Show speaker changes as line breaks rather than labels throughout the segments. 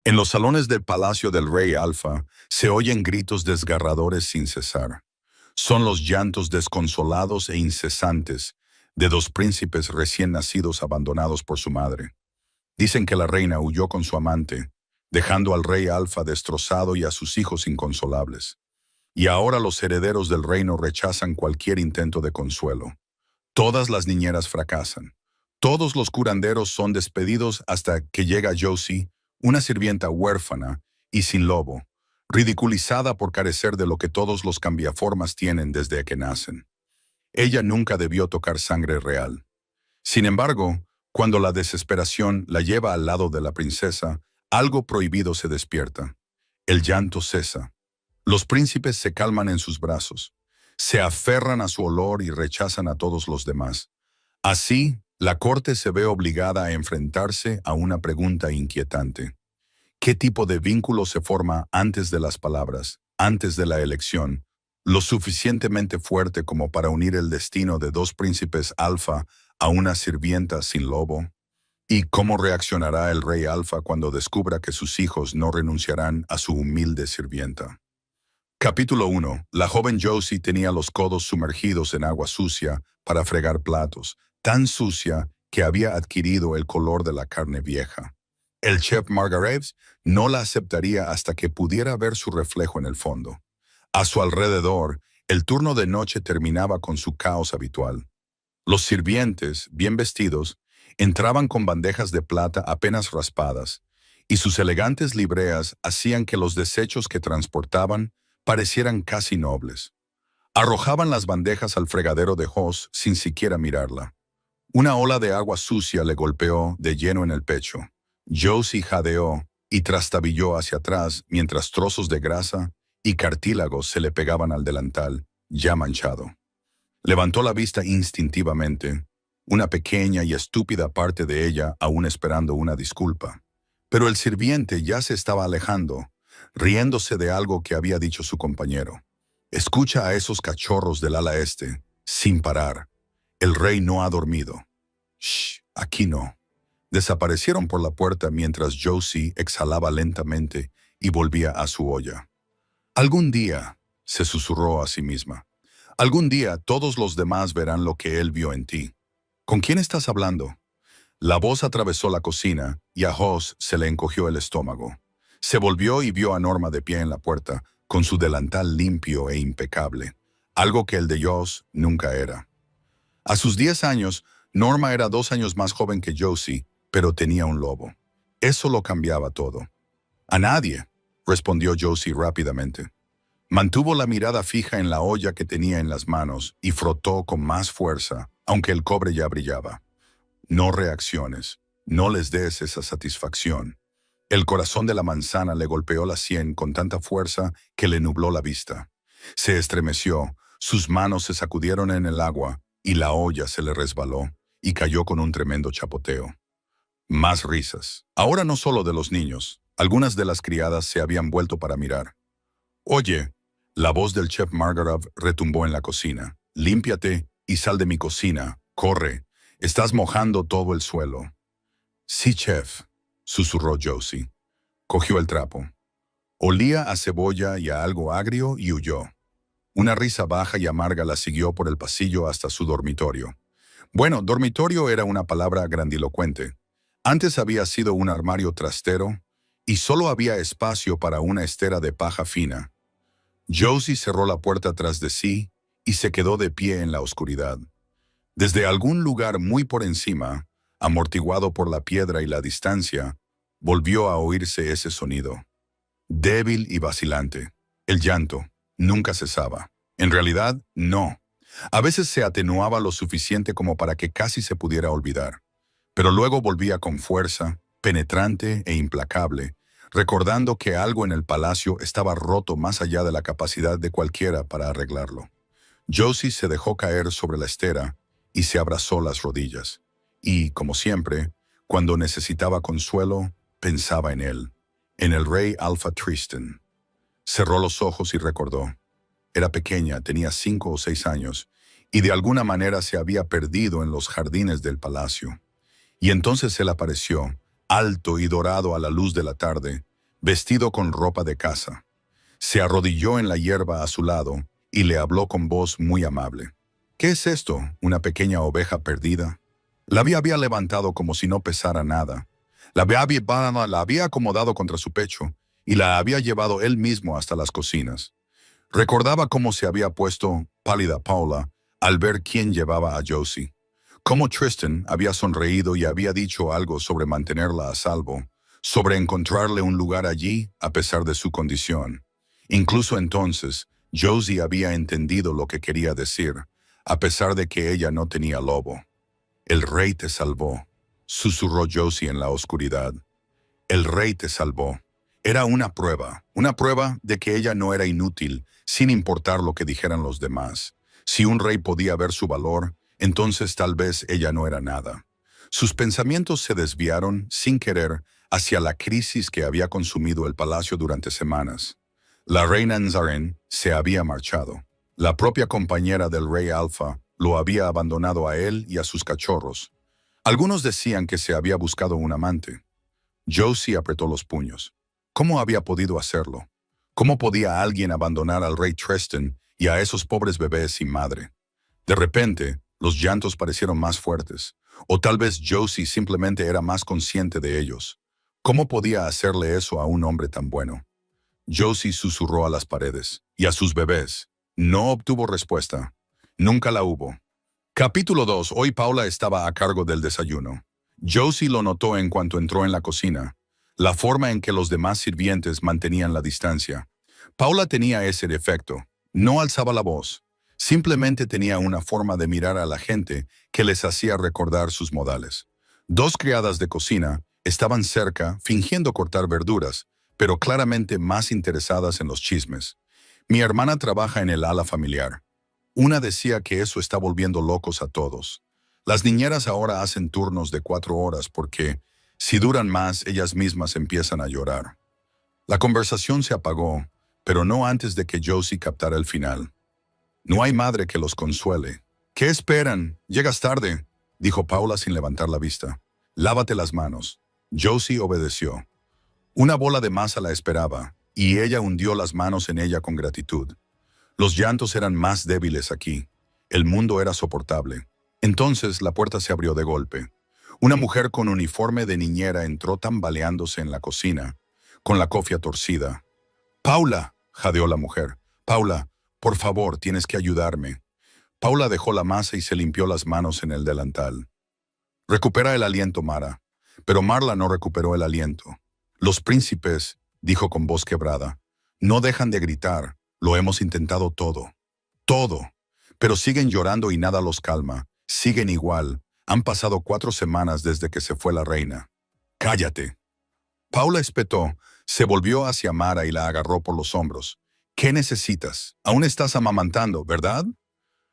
En los salones del palacio del rey Alfa se oyen gritos desgarradores sin cesar. Son los llantos desconsolados e incesantes de dos príncipes recién nacidos abandonados por su madre. Dicen que la reina huyó con su amante, dejando al rey Alfa destrozado y a sus hijos inconsolables. Y ahora los herederos del reino rechazan cualquier intento de consuelo. Todas las niñeras fracasan. Todos los curanderos son despedidos hasta que llega Josie, una sirvienta huérfana y sin lobo, ridiculizada por carecer de lo que todos los cambiaformas tienen desde que nacen. Ella nunca debió tocar sangre real. Sin embargo, cuando la desesperación la lleva al lado de la princesa, algo prohibido se despierta. El llanto cesa. Los príncipes se calman en sus brazos, se aferran a su olor y rechazan a todos los demás. Así, la corte se ve obligada a enfrentarse a una pregunta inquietante. ¿Qué tipo de vínculo se forma antes de las palabras, antes de la elección, lo suficientemente fuerte como para unir el destino de dos príncipes alfa a una sirvienta sin lobo? ¿Y cómo reaccionará el rey alfa cuando descubra que sus hijos no renunciarán a su humilde sirvienta? Capítulo 1. La joven Josie tenía los codos sumergidos en agua sucia para fregar platos, tan sucia que había adquirido el color de la carne vieja. El chef Margareves no la aceptaría hasta que pudiera ver su reflejo en el fondo. A su alrededor, el turno de noche terminaba con su caos habitual. Los sirvientes, bien vestidos, entraban con bandejas de plata apenas raspadas, y sus elegantes libreas hacían que los desechos que transportaban parecieran casi nobles. Arrojaban las bandejas al fregadero de Hoss sin siquiera mirarla. Una ola de agua sucia le golpeó de lleno en el pecho. Josie jadeó y trastabilló hacia atrás mientras trozos de grasa y cartílagos se le pegaban al delantal, ya manchado. Levantó la vista instintivamente, una pequeña y estúpida parte de ella aún esperando una disculpa. Pero el sirviente ya se estaba alejando, riéndose de algo que había dicho su compañero. Escucha a esos cachorros del ala este, sin parar. El rey no ha dormido. Shh, aquí no. Desaparecieron por la puerta mientras Josie exhalaba lentamente y volvía a su olla. Algún día, se susurró a sí misma, algún día todos los demás verán lo que él vio en ti. ¿Con quién estás hablando? La voz atravesó la cocina y a Hoss se le encogió el estómago. Se volvió y vio a Norma de pie en la puerta, con su delantal limpio e impecable, algo que el de Joss nunca era. A sus 10 años, Norma era 2 años más joven que Josie, pero tenía un lobo. Eso lo cambiaba todo. «A nadie», respondió Josie rápidamente. Mantuvo la mirada fija en la olla que tenía en las manos y frotó con más fuerza, aunque el cobre ya brillaba. «No reacciones. No les des esa satisfacción». El corazón de la manzana le golpeó la sien con tanta fuerza que le nubló la vista. Se estremeció, sus manos se sacudieron en el agua y la olla se le resbaló y cayó con un tremendo chapoteo. Más risas. Ahora no solo de los niños. Algunas de las criadas se habían vuelto para mirar. «Oye», la voz del chef Margarov retumbó en la cocina. «Límpiate y sal de mi cocina. Corre. Estás mojando todo el suelo». «Sí, chef», susurró Josie. Cogió el trapo. Olía a cebolla y a algo agrio y huyó. Una risa baja y amarga la siguió por el pasillo hasta su dormitorio. Bueno, dormitorio era una palabra grandilocuente. Antes había sido un armario trastero y solo había espacio para una estera de paja fina. Josie cerró la puerta tras de sí y se quedó de pie en la oscuridad. Desde algún lugar muy por encima, amortiguado por la piedra y la distancia, volvió a oírse ese sonido. Débil y vacilante. El llanto nunca cesaba. En realidad, no. A veces se atenuaba lo suficiente como para que casi se pudiera olvidar. Pero luego volvía con fuerza, penetrante e implacable, recordando que algo en el palacio estaba roto más allá de la capacidad de cualquiera para arreglarlo. Josie se dejó caer sobre la estera y se abrazó las rodillas. Y, como siempre, cuando necesitaba consuelo, pensaba en él, en el rey Alfa Tristan. Cerró los ojos y recordó. Era pequeña, tenía 5 o 6 años, y de alguna manera se había perdido en los jardines del palacio. Y entonces él apareció, alto y dorado a la luz de la tarde, vestido con ropa de casa. Se arrodilló en la hierba a su lado y le habló con voz muy amable. ¿Qué es esto? ¿Una pequeña oveja perdida? La había levantado como si no pesara nada. La había acomodado contra su pecho y la había llevado él mismo hasta las cocinas. Recordaba cómo se había puesto pálida Paula al ver quién llevaba a Josie. Cómo Tristan había sonreído y había dicho algo sobre mantenerla a salvo, sobre encontrarle un lugar allí a pesar de su condición. Incluso entonces, Josie había entendido lo que quería decir, a pesar de que ella no tenía lobo. El rey te salvó, susurró Josie en la oscuridad. El rey te salvó. Era una prueba de que ella no era inútil, sin importar lo que dijeran los demás. Si un rey podía ver su valor, entonces tal vez ella no era nada. Sus pensamientos se desviaron, sin querer, hacia la crisis que había consumido el palacio durante semanas. La reina Nzaren se había marchado. La propia compañera del rey Alfa lo había abandonado a él y a sus cachorros. Algunos decían que se había buscado un amante. Josie apretó los puños. ¿Cómo había podido hacerlo? ¿Cómo podía alguien abandonar al rey Tristan y a esos pobres bebés sin madre? De repente, los llantos parecieron más fuertes, o tal vez Josie simplemente era más consciente de ellos. ¿Cómo podía hacerle eso a un hombre tan bueno? Josie susurró a las paredes y a sus bebés. No obtuvo respuesta. Nunca la hubo. Capítulo 2. Hoy Paula estaba a cargo del desayuno. Josie lo notó en cuanto entró en la cocina, la forma en que los demás sirvientes mantenían la distancia. Paula tenía ese defecto. No alzaba la voz. Simplemente tenía una forma de mirar a la gente que les hacía recordar sus modales. Dos criadas de cocina estaban cerca, fingiendo cortar verduras, pero claramente más interesadas en los chismes. Mi hermana trabaja en el ala familiar. Una decía que eso está volviendo locos a todos. Las niñeras ahora hacen turnos de 4 horas porque, si duran más, ellas mismas empiezan a llorar. La conversación se apagó, pero no antes de que Josie captara el final. No hay madre que los consuele. ¿Qué esperan? Llegas tarde, dijo Paula sin levantar la vista. Lávate las manos. Josie obedeció. Una bola de masa la esperaba, y ella hundió las manos en ella con gratitud. Los llantos eran más débiles aquí. El mundo era soportable. Entonces la puerta se abrió de golpe. Una mujer con uniforme de niñera entró tambaleándose en la cocina, con la cofia torcida. «Paula», jadeó la mujer. «Paula, por favor, tienes que ayudarme». Paula dejó la masa y se limpió las manos en el delantal. «Recupera el aliento, Mara». Pero Marla no recuperó el aliento. «Los príncipes», dijo con voz quebrada, «no dejan de gritar. Lo hemos intentado todo. Todo. Pero siguen llorando y nada los calma. Siguen igual. Han pasado 4 semanas desde que se fue la reina». «Cállate». Paula espetó, se volvió hacia Mara y la agarró por los hombros. «¿Qué necesitas? Aún estás amamantando, ¿verdad?»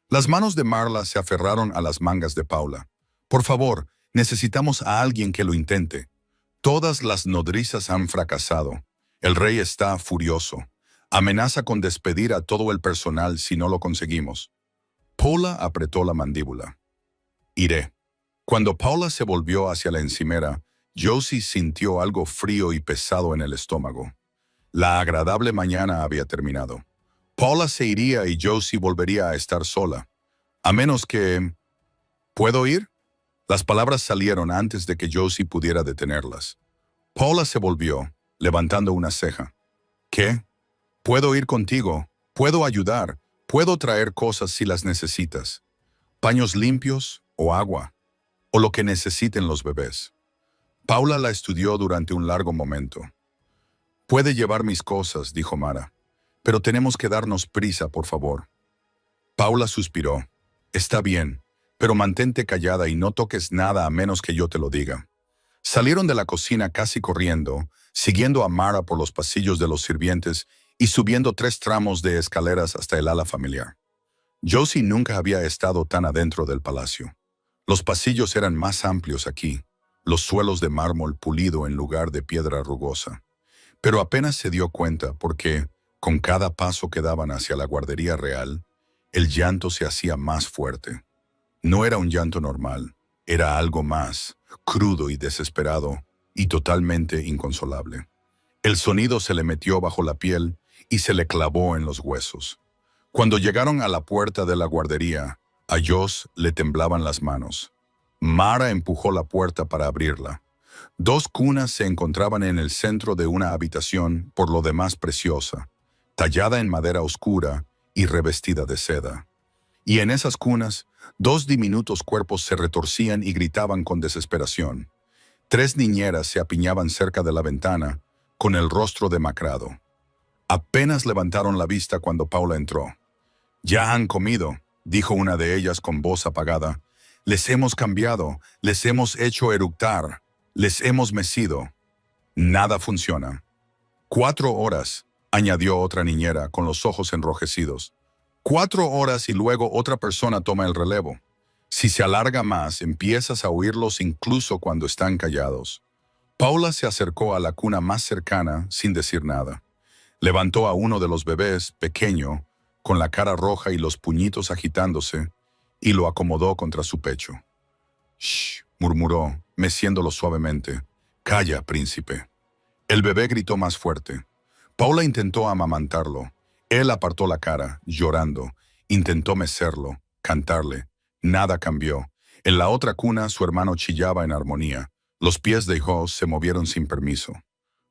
Las manos de Marla se aferraron a las mangas de Paula. «Por favor, necesitamos a alguien que lo intente. Todas las nodrizas han fracasado. El rey está furioso. Amenaza con despedir a todo el personal si no lo conseguimos». Paula apretó la mandíbula. «Iré». Cuando Paula se volvió hacia la encimera, Josie sintió algo frío y pesado en el estómago. La agradable mañana había terminado. Paula se iría y Josie volvería a estar sola. A menos que... ¿Puedo ir? Las palabras salieron antes de que Josie pudiera detenerlas. Paula se volvió, levantando una ceja. ¿Qué? «Puedo ir contigo. Puedo ayudar. Puedo traer cosas si las necesitas. Paños limpios o agua. O lo que necesiten los bebés». Paula la estudió durante un largo momento. «Puede llevar mis cosas», dijo Mara. «Pero tenemos que darnos prisa, por favor». Paula suspiró. «Está bien, pero mantente callada y no toques nada a menos que yo te lo diga». Salieron de la cocina casi corriendo, siguiendo a Mara por los pasillos de los sirvientes y subiendo 3 tramos de escaleras hasta el ala familiar. Josie nunca había estado tan adentro del palacio. Los pasillos eran más amplios aquí, los suelos de mármol pulido en lugar de piedra rugosa. Pero apenas se dio cuenta porque, con cada paso que daban hacia la guardería real, el llanto se hacía más fuerte. No era un llanto normal, era algo más, crudo y desesperado, y totalmente inconsolable. El sonido se le metió bajo la piel y se le clavó en los huesos. Cuando llegaron a la puerta de la guardería, a Josh le temblaban las manos. Mara empujó la puerta para abrirla. Dos cunas se encontraban en el centro de una habitación por lo demás preciosa, tallada en madera oscura y revestida de seda. Y en esas cunas, dos diminutos cuerpos se retorcían y gritaban con desesperación. Tres niñeras se apiñaban cerca de la ventana, con el rostro demacrado. Apenas levantaron la vista cuando Paula entró. «Ya han comido», dijo una de ellas con voz apagada. «Les hemos cambiado, les hemos hecho eructar, les hemos mecido. Nada funciona». «4 horas», añadió otra niñera con los ojos enrojecidos. 4 horas y luego otra persona toma el relevo. Si se alarga más, empiezas a oírlos incluso cuando están callados. Paula se acercó a la cuna más cercana sin decir nada. Levantó a uno de los bebés, pequeño, con la cara roja y los puñitos agitándose, y lo acomodó contra su pecho. «Shh», murmuró, meciéndolo suavemente. «Calla, príncipe». El bebé gritó más fuerte. Paula intentó amamantarlo. Él apartó la cara, llorando. Intentó mecerlo, cantarle. Nada cambió. En la otra cuna, su hermano chillaba en armonía. Los pies de Josh se movieron sin permiso.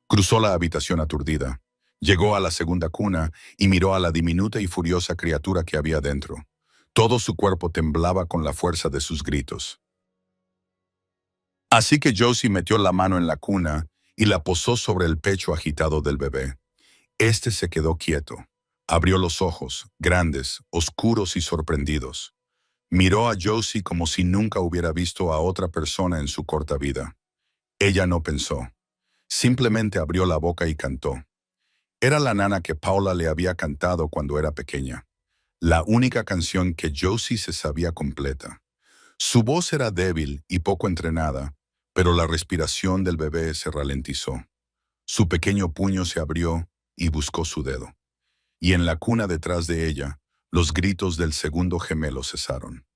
Cruzó la habitación aturdida. Llegó a la segunda cuna y miró a la diminuta y furiosa criatura que había dentro. Todo su cuerpo temblaba con la fuerza de sus gritos. Así que Josie metió la mano en la cuna y la posó sobre el pecho agitado del bebé. Este se quedó quieto. Abrió los ojos, grandes, oscuros y sorprendidos. Miró a Josie como si nunca hubiera visto a otra persona en su corta vida. Ella no pensó. Simplemente abrió la boca y cantó. Era la nana que Paula le había cantado cuando era pequeña. La única canción que Josie se sabía completa. Su voz era débil y poco entrenada, pero la respiración del bebé se ralentizó. Su pequeño puño se abrió y buscó su dedo. Y en la cuna detrás de ella, los gritos del segundo gemelo cesaron.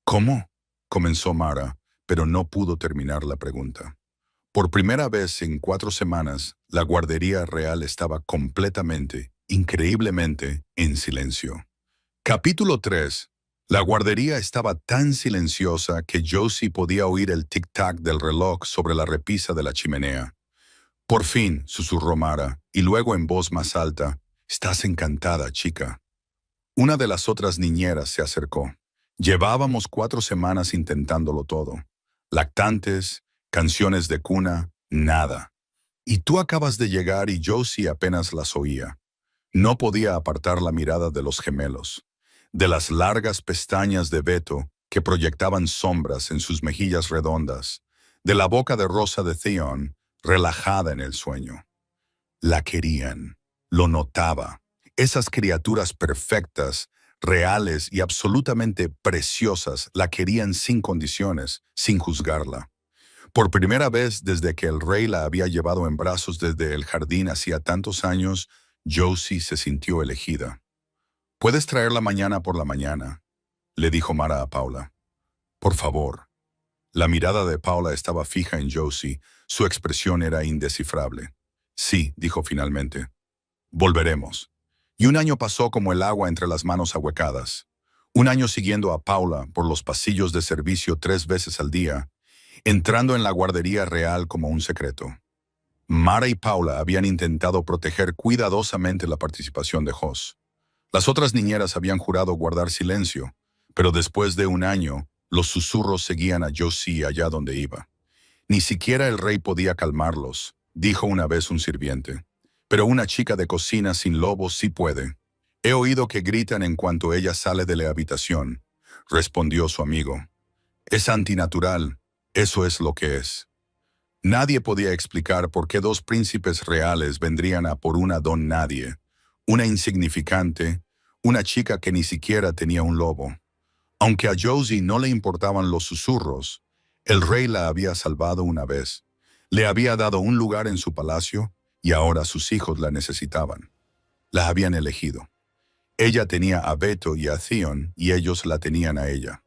«¿Cómo?», comenzó Mara, pero no pudo terminar la pregunta. Por primera vez en 4 semanas, la guardería real estaba completamente, increíblemente, en silencio. Capítulo 3. La guardería estaba tan silenciosa que Josie podía oír el tic-tac del reloj sobre la repisa de la chimenea. «Por fin», susurró Mara, y luego en voz más alta, «estás encantada, chica». Una de las otras niñeras se acercó. Llevábamos 4 semanas intentándolo todo. Lactantes, canciones de cuna, nada. Y tú acabas de llegar y Josie apenas las oía. No podía apartar la mirada de los gemelos, de las largas pestañas de Beto que proyectaban sombras en sus mejillas redondas, de la boca de rosa de Theon, relajada en el sueño. La querían, lo notaba. Esas criaturas perfectas, reales y absolutamente preciosas la querían sin condiciones, sin juzgarla. Por primera vez desde que el rey la había llevado en brazos desde el jardín hacía tantos años, Josie se sintió elegida. «Puedes traerla mañana por la mañana», le dijo Mara a Paula. «Por favor». La mirada de Paula estaba fija en Josie, su expresión era indescifrable. «Sí», dijo finalmente. «Volveremos». Y un año pasó como el agua entre las manos ahuecadas. Un año siguiendo a Paula por los pasillos de servicio 3 veces al día, entrando en la guardería real como un secreto. Mara y Paula habían intentado proteger cuidadosamente la participación de Josh. Las otras niñeras habían jurado guardar silencio, pero después de un año, los susurros seguían a Josie allá donde iba. «Ni siquiera el rey podía calmarlos», dijo una vez un sirviente. «Pero una chica de cocina sin lobos sí puede. He oído que gritan en cuanto ella sale de la habitación», respondió su amigo. «Es antinatural, eso es lo que es». Nadie podía explicar por qué 2 príncipes reales vendrían a por una don nadie, una insignificante, una chica que ni siquiera tenía un lobo. Aunque a Josie no le importaban los susurros, el rey la había salvado una vez, le había dado un lugar en su palacio y ahora sus hijos la necesitaban. La habían elegido. Ella tenía a Beto y a Theon y ellos la tenían a ella.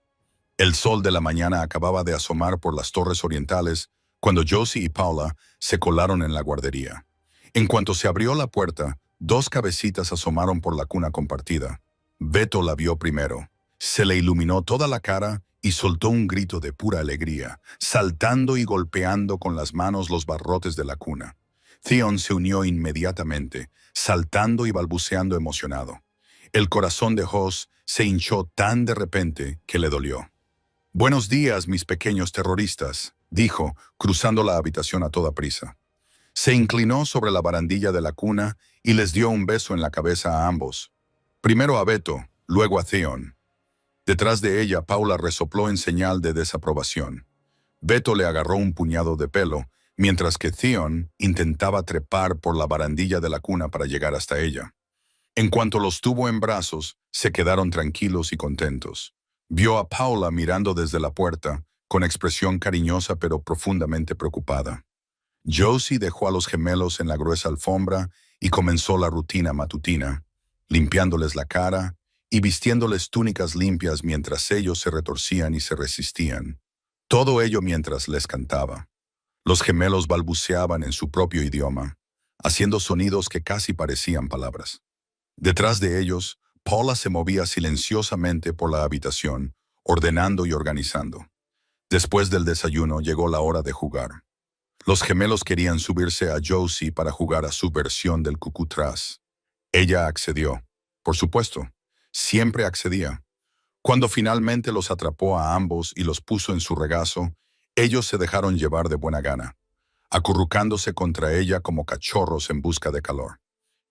El sol de la mañana acababa de asomar por las torres orientales cuando Josie y Paula se colaron en la guardería. En cuanto se abrió la puerta, dos cabecitas asomaron por la cuna compartida. Beto la vio primero. Se le iluminó toda la cara y soltó un grito de pura alegría, saltando y golpeando con las manos los barrotes de la cuna. Theon se unió inmediatamente, saltando y balbuceando emocionado. El corazón de Hoss se hinchó tan de repente que le dolió. «Buenos días, mis pequeños terroristas», dijo, cruzando la habitación a toda prisa. Se inclinó sobre la barandilla de la cuna y les dio un beso en la cabeza a ambos. Primero a Beto, luego a Theon. Detrás de ella, Paula resopló en señal de desaprobación. Beto le agarró un puñado de pelo, mientras que Theon intentaba trepar por la barandilla de la cuna para llegar hasta ella. En cuanto los tuvo en brazos, se quedaron tranquilos y contentos. Vio a Paula mirando desde la puerta, con expresión cariñosa pero profundamente preocupada. Josie dejó a los gemelos en la gruesa alfombra y comenzó la rutina matutina, limpiándoles la cara y vistiéndoles túnicas limpias mientras ellos se retorcían y se resistían. Todo ello mientras les cantaba. Los gemelos balbuceaban en su propio idioma, haciendo sonidos que casi parecían palabras. Detrás de ellos, Paula se movía silenciosamente por la habitación, ordenando y organizando. Después del desayuno llegó la hora de jugar. Los gemelos querían subirse a Josie para jugar a su versión del cucutrás. Ella accedió. Por supuesto, siempre accedía. Cuando finalmente los atrapó a ambos y los puso en su regazo, ellos se dejaron llevar de buena gana, acurrucándose contra ella como cachorros en busca de calor.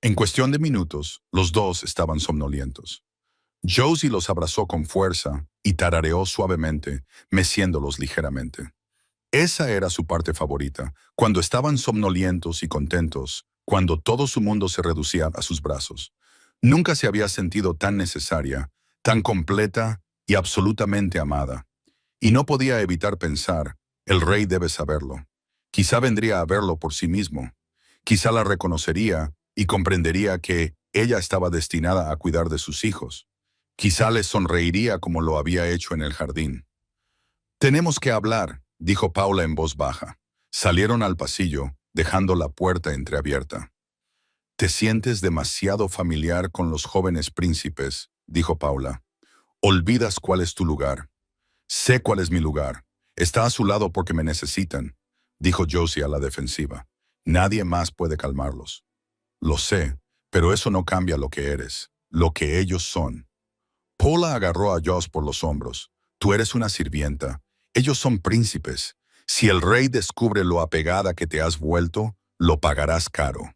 En cuestión de minutos, los dos estaban somnolientos. Josie los abrazó con fuerza y tarareó suavemente, meciéndolos ligeramente. Esa era su parte favorita, cuando estaban somnolientos y contentos, cuando todo su mundo se reducía a sus brazos. Nunca se había sentido tan necesaria, tan completa y absolutamente amada. Y no podía evitar pensar, el rey debe saberlo. Quizá vendría a verlo por sí mismo. Quizá la reconocería y comprendería que ella estaba destinada a cuidar de sus hijos. Quizá les sonreiría como lo había hecho en el jardín. «Tenemos que hablar», dijo Paula en voz baja. Salieron al pasillo, dejando la puerta entreabierta. «Te sientes demasiado familiar con los jóvenes príncipes», dijo Paula. «Olvidas cuál es tu lugar». «Sé cuál es mi lugar. Está a su lado porque me necesitan», dijo Josie a la defensiva. «Nadie más puede calmarlos». «Lo sé, pero eso no cambia lo que eres, lo que ellos son». Paula agarró a Joss por los hombros. «Tú eres una sirvienta. Ellos son príncipes. Si el rey descubre lo apegada que te has vuelto, lo pagarás caro».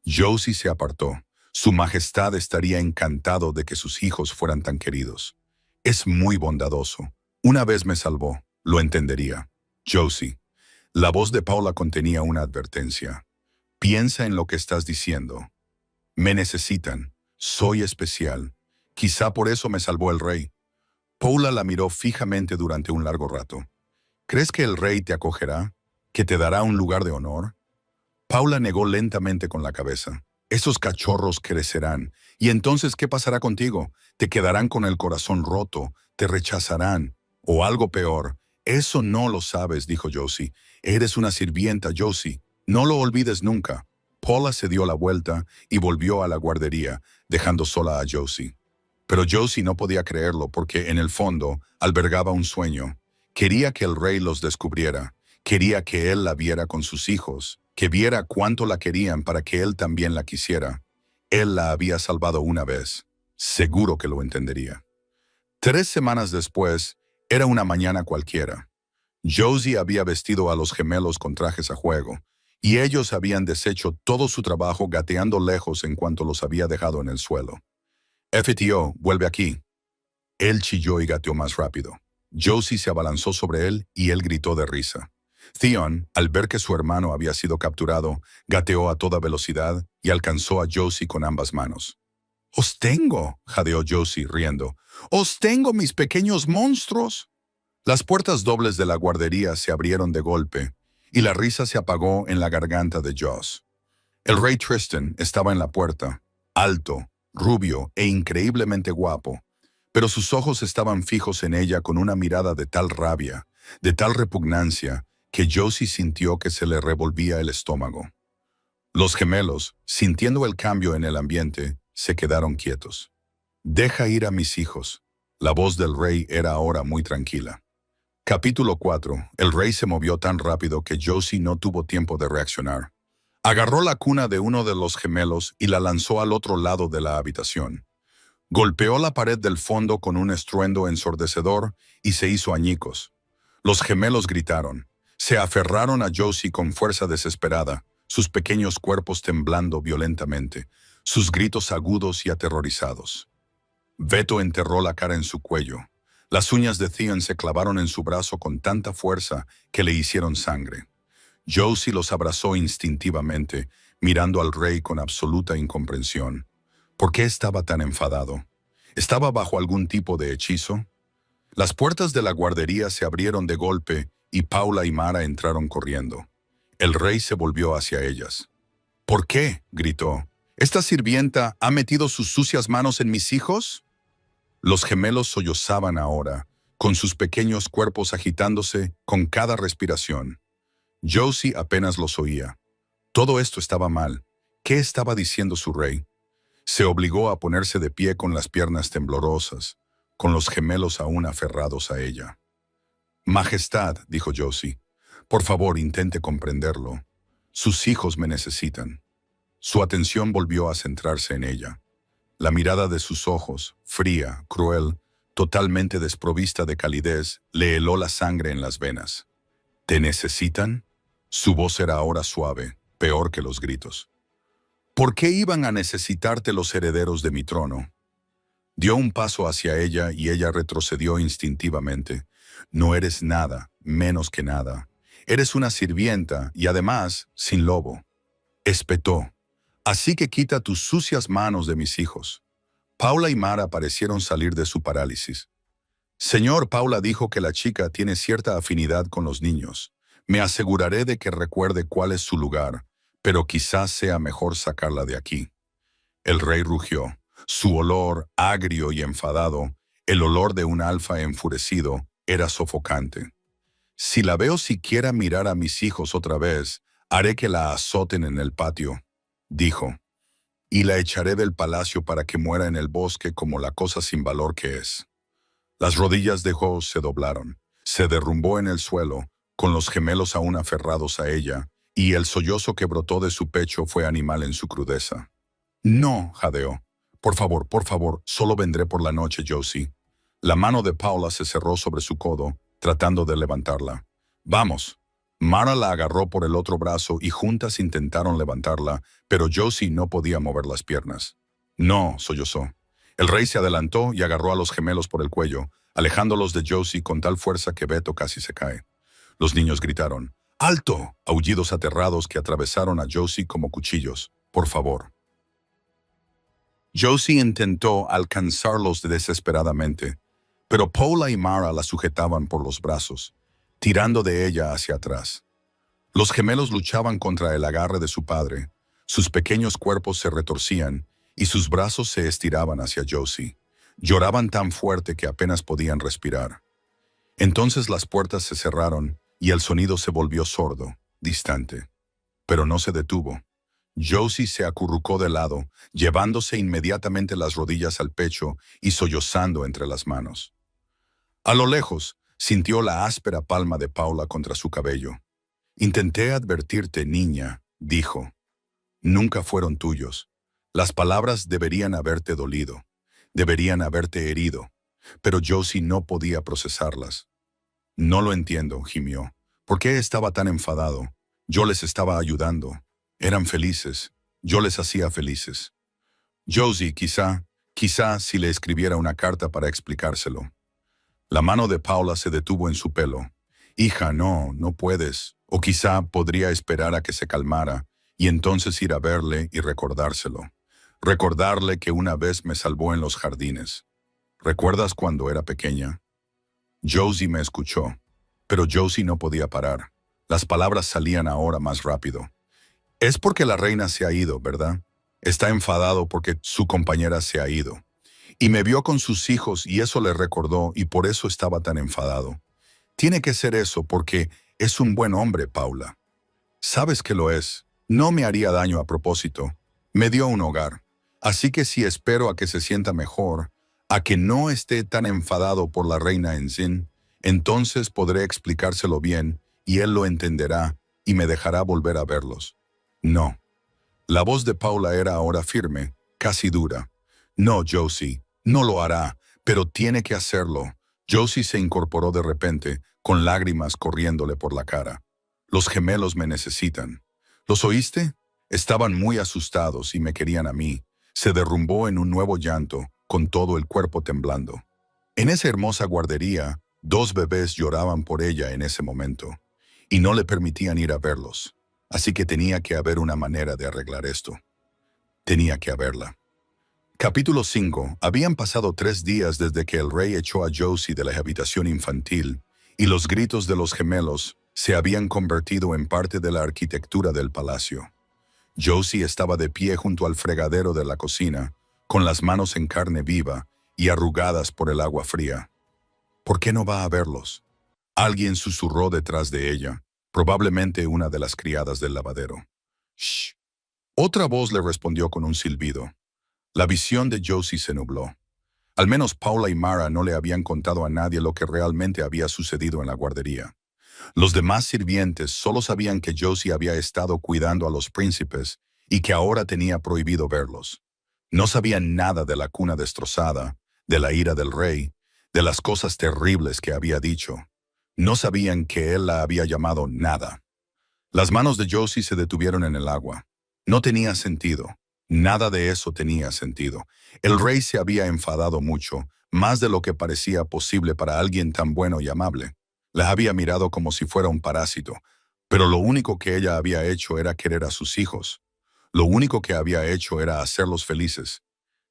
Josie se apartó. Su majestad estaría encantado de que sus hijos fueran tan queridos. «Es muy bondadoso. Una vez me salvó. Lo entendería». «Josie». La voz de Paula contenía una advertencia. «Piensa en lo que estás diciendo. Me necesitan. Soy especial. Quizá por eso me salvó el rey». Paula la miró fijamente durante un largo rato. «¿Crees que el rey te acogerá? ¿Que te dará un lugar de honor?» Paula negó lentamente con la cabeza. «Esos cachorros crecerán. ¿Y entonces qué pasará contigo? Te quedarán con el corazón roto, te rechazarán. O algo peor. Eso no lo sabes», dijo Josie. «Eres una sirvienta, Josie. No lo olvides nunca». Paula se dio la vuelta y volvió a la guardería, dejando sola a Josie. Pero Josie no podía creerlo porque, en el fondo, albergaba un sueño. Quería que el rey los descubriera. Quería que él la viera con sus hijos, que viera cuánto la querían para que él también la quisiera. Él la había salvado una vez. Seguro que lo entendería. 3 semanas después, era una mañana cualquiera. Josie había vestido a los gemelos con trajes a juego, y ellos habían deshecho todo su trabajo gateando lejos en cuanto los había dejado en el suelo. «FTO, vuelve aquí». Él chilló y gateó más rápido. Josie se abalanzó sobre él y él gritó de risa. Theon, al ver que su hermano había sido capturado, gateó a toda velocidad y alcanzó a Josie con ambas manos. «¡Os tengo!», jadeó Josie, riendo. «¡Os tengo, mis pequeños monstruos!». Las puertas dobles de la guardería se abrieron de golpe, y la risa se apagó en la garganta de Joss. El rey Tristan estaba en la puerta, alto, rubio e increíblemente guapo, pero sus ojos estaban fijos en ella con una mirada de tal rabia, de tal repugnancia, que Josie sintió que se le revolvía el estómago. Los gemelos, sintiendo el cambio en el ambiente, se quedaron quietos. Deja ir a mis hijos. La voz del rey era ahora muy tranquila. Capítulo 4. El rey se movió tan rápido que Josie no tuvo tiempo de reaccionar. Agarró la cuna de uno de los gemelos y la lanzó al otro lado de la habitación. Golpeó la pared del fondo con un estruendo ensordecedor y se hizo añicos. Los gemelos gritaron. Se aferraron a Josie con fuerza desesperada, sus pequeños cuerpos temblando violentamente, sus gritos agudos y aterrorizados. Beto enterró la cara en su cuello. Las uñas de Theon se clavaron en su brazo con tanta fuerza que le hicieron sangre. Josie los abrazó instintivamente, mirando al rey con absoluta incomprensión. ¿Por qué estaba tan enfadado? ¿Estaba bajo algún tipo de hechizo? Las puertas de la guardería se abrieron de golpe y Paula y Mara entraron corriendo. El rey se volvió hacia ellas. ¿Por qué?, gritó. ¿Esta sirvienta ha metido sus sucias manos en mis hijos? Los gemelos sollozaban ahora, con sus pequeños cuerpos agitándose con cada respiración. Josie apenas los oía. Todo esto estaba mal. ¿Qué estaba diciendo su rey? Se obligó a ponerse de pie con las piernas temblorosas, con los gemelos aún aferrados a ella. Majestad, dijo Josie, por favor intente comprenderlo. Sus hijos me necesitan. Su atención volvió a centrarse en ella. La mirada de sus ojos, fría, cruel, totalmente desprovista de calidez, le heló la sangre en las venas. ¿Te necesitan? Su voz era ahora suave, peor que los gritos. ¿Por qué iban a necesitarte los herederos de mi trono? Dio un paso hacia ella y ella retrocedió instintivamente. No eres nada, menos que nada. Eres una sirvienta y además sin lobo. Espetó. Así que quita tus sucias manos de mis hijos. Paula y Mara parecieron salir de su parálisis. Señor, Paula dijo que la chica tiene cierta afinidad con los niños. Me aseguraré de que recuerde cuál es su lugar, pero quizás sea mejor sacarla de aquí. El rey rugió. Su olor, agrio y enfadado, el olor de un alfa enfurecido, era sofocante. Si la veo siquiera mirar a mis hijos otra vez, haré que la azoten en el patio, dijo, y la echaré del palacio para que muera en el bosque como la cosa sin valor que es. Las rodillas de Jo se doblaron, se derrumbó en el suelo, con los gemelos aún aferrados a ella, y el sollozo que brotó de su pecho fue animal en su crudeza. No, jadeó. Por favor, solo vendré por la noche, Josie. La mano de Paula se cerró sobre su codo, tratando de levantarla. Vamos. Mara la agarró por el otro brazo y juntas intentaron levantarla, pero Josie no podía mover las piernas. No, sollozó. El rey se adelantó y agarró a los gemelos por el cuello, alejándolos de Josie con tal fuerza que Beto casi se cae. Los niños gritaron, ¡alto!, aullidos aterrados que atravesaron a Josie como cuchillos. Por favor. Josie intentó alcanzarlos desesperadamente, pero Paula y Mara la sujetaban por los brazos, tirando de ella hacia atrás. Los gemelos luchaban contra el agarre de su padre, sus pequeños cuerpos se retorcían y sus brazos se estiraban hacia Josie. Lloraban tan fuerte que apenas podían respirar. Entonces las puertas se cerraron y el sonido se volvió sordo, distante. Pero no se detuvo. Josie se acurrucó de lado, llevándose inmediatamente las rodillas al pecho y sollozando entre las manos. A lo lejos, sintió la áspera palma de Paula contra su cabello. Intenté advertirte, niña, dijo. Nunca fueron tuyos. Las palabras deberían haberte dolido, deberían haberte herido, pero Josie no podía procesarlas. No lo entiendo, gimió. ¿Por qué estaba tan enfadado? Yo les estaba ayudando. Eran felices. Yo les hacía felices. Josie, quizá si le escribiera una carta para explicárselo. La mano de Paula se detuvo en su pelo. Hija, no puedes. O quizá podría esperar a que se calmara y entonces ir a verle y recordárselo. Recordarle que una vez me salvó en los jardines. ¿Recuerdas cuando era pequeña? Josie me escuchó, pero Josie no podía parar. Las palabras salían ahora más rápido. Es porque la reina se ha ido, ¿verdad? Está enfadado porque su compañera se ha ido. Y me vio con sus hijos y eso le recordó y por eso estaba tan enfadado. Tiene que ser eso porque es un buen hombre, Paula. Sabes que lo es. No me haría daño a propósito. Me dio un hogar. Así que si espero a que se sienta mejor, a que no esté tan enfadado por la reina Enzin, entonces podré explicárselo bien y él lo entenderá y me dejará volver a verlos. No. La voz de Paula era ahora firme, casi dura. No, Josie, no lo hará, pero tiene que hacerlo. Josie se incorporó de repente, con lágrimas corriéndole por la cara. Los gemelos me necesitan. ¿Los oíste? Estaban muy asustados y me querían a mí. Se derrumbó en un nuevo llanto, con todo el cuerpo temblando. En esa hermosa guardería, 2 bebés lloraban por ella en ese momento, y no le permitían ir a verlos. Así que tenía que haber una manera de arreglar esto. Tenía que haberla. Capítulo 5. Habían pasado 3 días desde que el rey echó a Josie de la habitación infantil, y los gritos de los gemelos se habían convertido en parte de la arquitectura del palacio. Josie estaba de pie junto al fregadero de la cocina, con las manos en carne viva y arrugadas por el agua fría. ¿Por qué no va a verlos? Alguien susurró detrás de ella, probablemente una de las criadas del lavadero. ¡Shh! Otra voz le respondió con un silbido. La visión de Josie se nubló. Al menos Paula y Mara no le habían contado a nadie lo que realmente había sucedido en la guardería. Los demás sirvientes solo sabían que Josie había estado cuidando a los príncipes y que ahora tenía prohibido verlos. No sabían nada de la cuna destrozada, de la ira del rey, de las cosas terribles que había dicho. No sabían que él la había llamado nada. Las manos de Josie se detuvieron en el agua. No tenía sentido. Nada de eso tenía sentido. El rey se había enfadado mucho, más de lo que parecía posible para alguien tan bueno y amable. La había mirado como si fuera un parásito, pero lo único que ella había hecho era querer a sus hijos. Lo único que había hecho era hacerlos felices.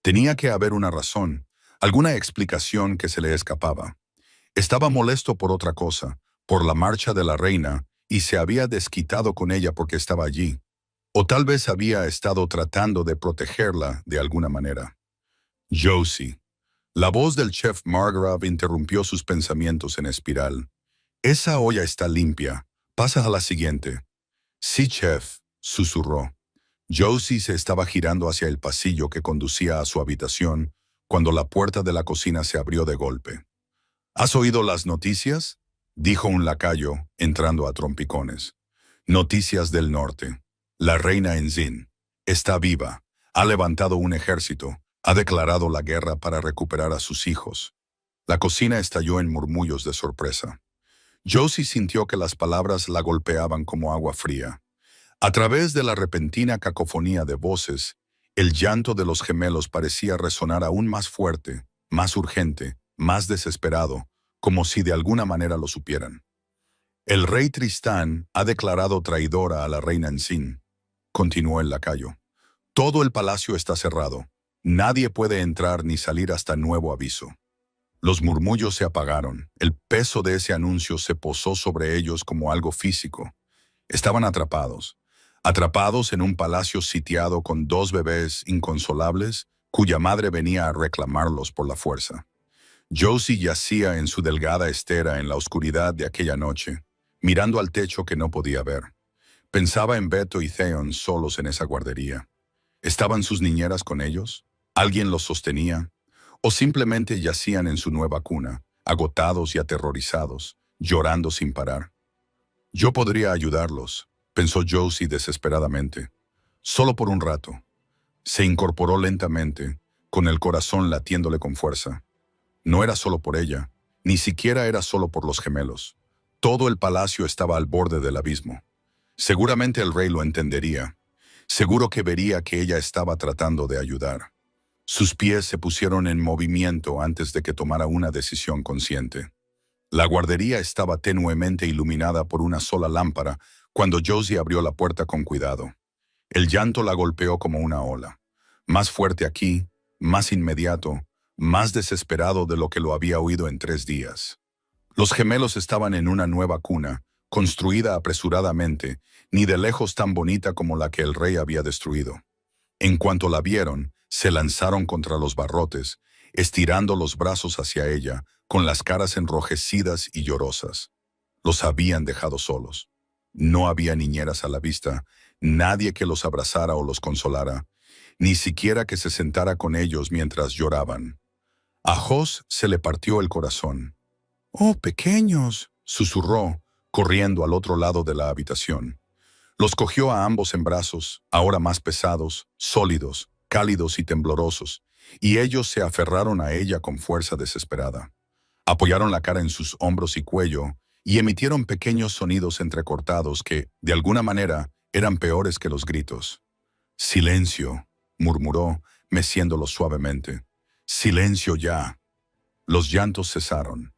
Tenía que haber una razón, alguna explicación que se le escapaba. Estaba molesto por otra cosa, por la marcha de la reina, y se había desquitado con ella porque estaba allí. O tal vez había estado tratando de protegerla de alguna manera. Josie. La voz del chef Margrave interrumpió sus pensamientos en espiral. Esa olla está limpia. Pasa a la siguiente. Sí, chef, susurró. Josie se estaba girando hacia el pasillo que conducía a su habitación cuando la puerta de la cocina se abrió de golpe. ¿Has oído las noticias?, dijo un lacayo, entrando a trompicones. Noticias del norte. La reina Enzin está viva, ha levantado un ejército, ha declarado la guerra para recuperar a sus hijos. La cocina estalló en murmullos de sorpresa. Josie sintió que las palabras la golpeaban como agua fría. A través de la repentina cacofonía de voces, el llanto de los gemelos parecía resonar aún más fuerte, más urgente, más desesperado, como si de alguna manera lo supieran. El rey Tristán ha declarado traidora a la reina Enzin, continuó el lacayo. Todo el palacio está cerrado. Nadie puede entrar ni salir hasta nuevo aviso. Los murmullos se apagaron. El peso de ese anuncio se posó sobre ellos como algo físico. Estaban atrapados. Atrapados en un palacio sitiado con 2 bebés inconsolables, cuya madre venía a reclamarlos por la fuerza. Josie yacía en su delgada estera en la oscuridad de aquella noche, mirando al techo que no podía ver. Pensaba en Beto y Theon solos en esa guardería. ¿Estaban sus niñeras con ellos? ¿Alguien los sostenía? ¿O simplemente yacían en su nueva cuna, agotados y aterrorizados, llorando sin parar? Yo podría ayudarlos, pensó Josie desesperadamente. Solo por un rato. Se incorporó lentamente, con el corazón latiéndole con fuerza. No era solo por ella, ni siquiera era solo por los gemelos. Todo el palacio estaba al borde del abismo. Seguramente el rey lo entendería. Seguro que vería que ella estaba tratando de ayudar. Sus pies se pusieron en movimiento antes de que tomara una decisión consciente. La guardería estaba tenuemente iluminada por una sola lámpara cuando Josie abrió la puerta con cuidado. El llanto la golpeó como una ola. Más fuerte aquí, más inmediato, más desesperado de lo que lo había oído en 3 días. Los gemelos estaban en una nueva cuna, construida apresuradamente, ni de lejos tan bonita como la que el rey había destruido. En cuanto la vieron, se lanzaron contra los barrotes, estirando los brazos hacia ella, con las caras enrojecidas y llorosas. Los habían dejado solos. No había niñeras a la vista, nadie que los abrazara o los consolara, ni siquiera que se sentara con ellos mientras lloraban. A Jos se le partió el corazón. «¡Oh, pequeños!», susurró, corriendo al otro lado de la habitación. Los cogió a ambos en brazos, ahora más pesados, sólidos, cálidos y temblorosos, y ellos se aferraron a ella con fuerza desesperada. Apoyaron la cara en sus hombros y cuello, y emitieron pequeños sonidos entrecortados que, de alguna manera, eran peores que los gritos. «Silencio», murmuró, meciéndolos suavemente. «Silencio ya». Los llantos cesaron.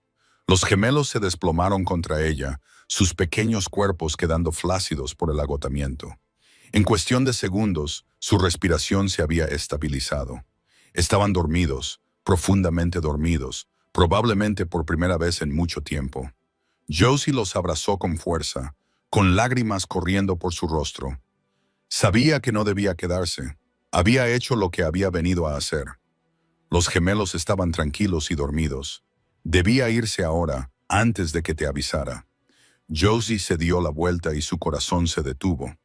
Los gemelos se desplomaron contra ella, sus pequeños cuerpos quedando flácidos por el agotamiento. En cuestión de segundos, su respiración se había estabilizado. Estaban dormidos, profundamente dormidos, probablemente por primera vez en mucho tiempo. Josie los abrazó con fuerza, con lágrimas corriendo por su rostro. Sabía que no debía quedarse. Había hecho lo que había venido a hacer. Los gemelos estaban tranquilos y dormidos. Debía irse ahora, antes de que te avisara. Josie se dio la vuelta y su corazón se detuvo.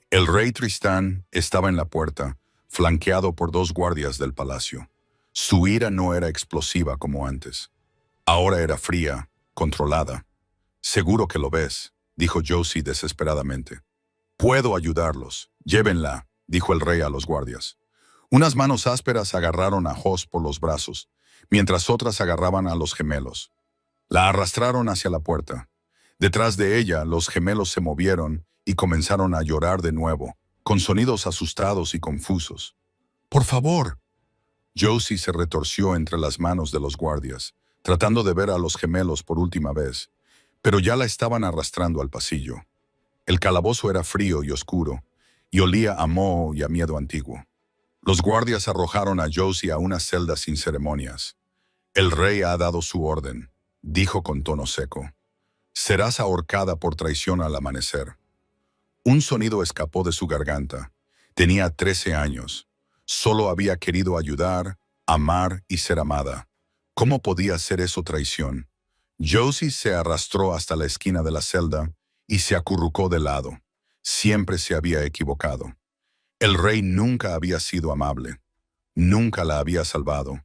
El rey Tristán estaba en la puerta, flanqueado por 2 guardias del palacio. Su ira no era explosiva como antes. Ahora era fría, controlada. «Seguro que lo ves», dijo Josie desesperadamente. «Puedo ayudarlos. Llévenla», dijo el rey a los guardias. Unas manos ásperas agarraron a Jos por los brazos, mientras otras agarraban a los gemelos. La arrastraron hacia la puerta. Detrás de ella, los gemelos se movieron y comenzaron a llorar de nuevo, con sonidos asustados y confusos. «¡Por favor!». Josie se retorció entre las manos de los guardias, tratando de ver a los gemelos por última vez, pero ya la estaban arrastrando al pasillo. El calabozo era frío y oscuro, y olía a moho y a miedo antiguo. Los guardias arrojaron a Josie a una celda sin ceremonias. «El rey ha dado su orden», dijo con tono seco. «Serás ahorcada por traición al amanecer». Un sonido escapó de su garganta. Tenía 13 años. Solo había querido ayudar, amar y ser amada. ¿Cómo podía ser eso traición? Josie se arrastró hasta la esquina de la celda y se acurrucó de lado. Siempre se había equivocado. El rey nunca había sido amable. Nunca la había salvado.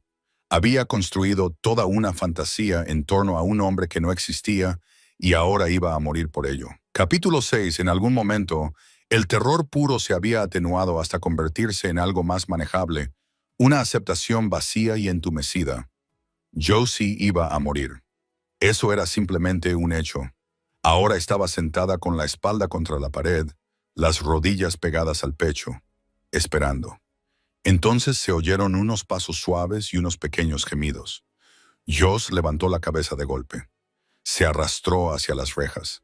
Había construido toda una fantasía en torno a un hombre que no existía y ahora iba a morir por ello. Capítulo 6. En algún momento, el terror puro se había atenuado hasta convertirse en algo más manejable, una aceptación vacía y entumecida. Josie iba a morir. Eso era simplemente un hecho. Ahora estaba sentada con la espalda contra la pared, las rodillas pegadas al pecho, esperando. Entonces se oyeron unos pasos suaves y unos pequeños gemidos. Jos levantó la cabeza de golpe. Se arrastró hacia las rejas.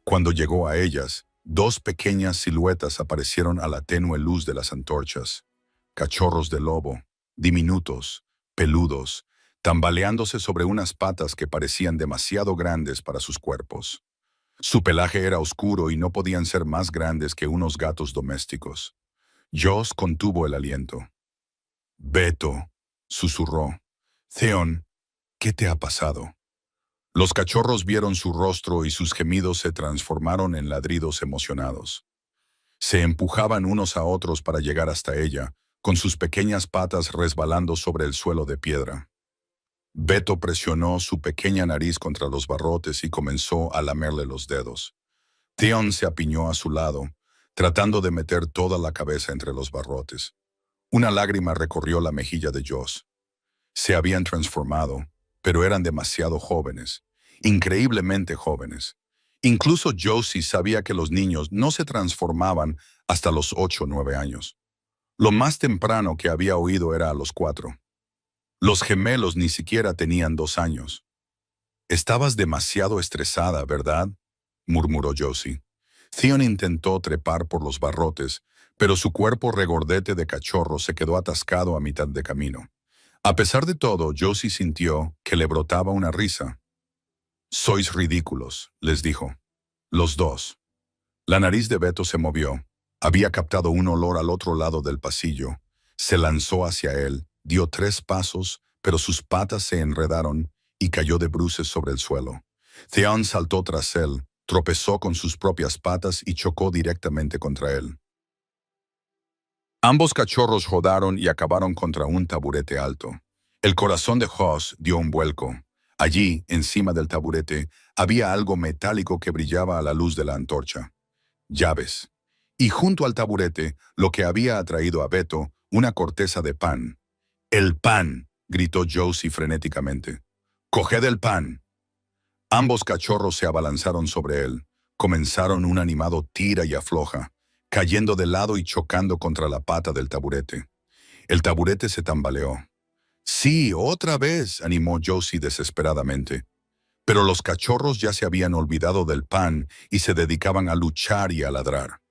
Cuando llegó a ellas, 2 pequeñas siluetas aparecieron a la tenue luz de las antorchas. Cachorros de lobo, diminutos, peludos, tambaleándose sobre unas patas que parecían demasiado grandes para sus cuerpos. Su pelaje era oscuro y no podían ser más grandes que unos gatos domésticos. Jos contuvo el aliento. «Beto», susurró. «Theon, ¿qué te ha pasado?». Los cachorros vieron su rostro y sus gemidos se transformaron en ladridos emocionados. Se empujaban unos a otros para llegar hasta ella, con sus pequeñas patas resbalando sobre el suelo de piedra. Beto presionó su pequeña nariz contra los barrotes y comenzó a lamerle los dedos. Theon se apiñó a su lado, tratando de meter toda la cabeza entre los barrotes. Una lágrima recorrió la mejilla de Jos. Se habían transformado, pero eran demasiado jóvenes, increíblemente jóvenes. Incluso Josie sabía que los niños no se transformaban hasta los 8 o 9 años. Lo más temprano que había oído era a los 4. Los gemelos ni siquiera tenían 2 años. «Estabas demasiado estresada, ¿verdad?», murmuró Josie. Theon intentó trepar por los barrotes, pero su cuerpo regordete de cachorro se quedó atascado a mitad de camino. A pesar de todo, Josie sintió que le brotaba una risa. «Sois ridículos», les dijo. Los 2. La nariz de Beto se movió. Había captado un olor al otro lado del pasillo. Se lanzó hacia él, dio 3 pasos, pero sus patas se enredaron y cayó de bruces sobre el suelo. Theon saltó tras él, tropezó con sus propias patas y chocó directamente contra él. Ambos cachorros rodaron y acabaron contra un taburete alto. El corazón de Hoss dio un vuelco. Allí, encima del taburete, había algo metálico que brillaba a la luz de la antorcha. Llaves. Y junto al taburete, lo que había atraído a Beto, una corteza de pan. ¡El pan!, gritó Josie frenéticamente. ¡Coged el pan! Ambos cachorros se abalanzaron sobre él. Comenzaron un animado tira y afloja, cayendo de lado y chocando contra la pata del taburete. El taburete se tambaleó. «Sí, otra vez», animó Josie desesperadamente. Pero los cachorros ya se habían olvidado del pan y se dedicaban a luchar y a ladrar.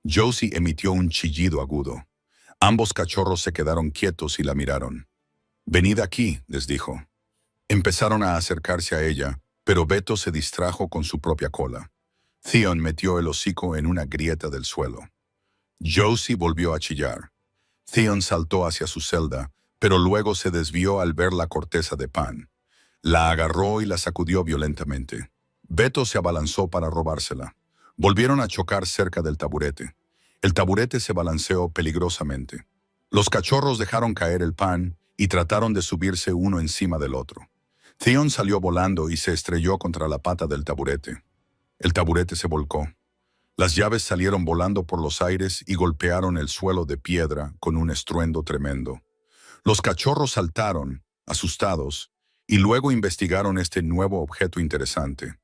Josie emitió un chillido agudo. Ambos cachorros se quedaron quietos y la miraron. «Venid aquí», les dijo. Empezaron a acercarse a ella, pero Beto se distrajo con su propia cola. Theon metió el hocico en una grieta del suelo. Josie volvió a chillar. Theon saltó hacia su celda, pero luego se desvió al ver la corteza de pan. La agarró y la sacudió violentamente. Beto se abalanzó para robársela. Volvieron a chocar cerca del taburete. El taburete se balanceó peligrosamente. Los cachorros dejaron caer el pan y trataron de subirse uno encima del otro. Theon salió volando y se estrelló contra la pata del taburete. El taburete se volcó. Las llaves salieron volando por los aires y golpearon el suelo de piedra con un estruendo tremendo. Los cachorros saltaron, asustados, y luego investigaron este nuevo objeto interesante.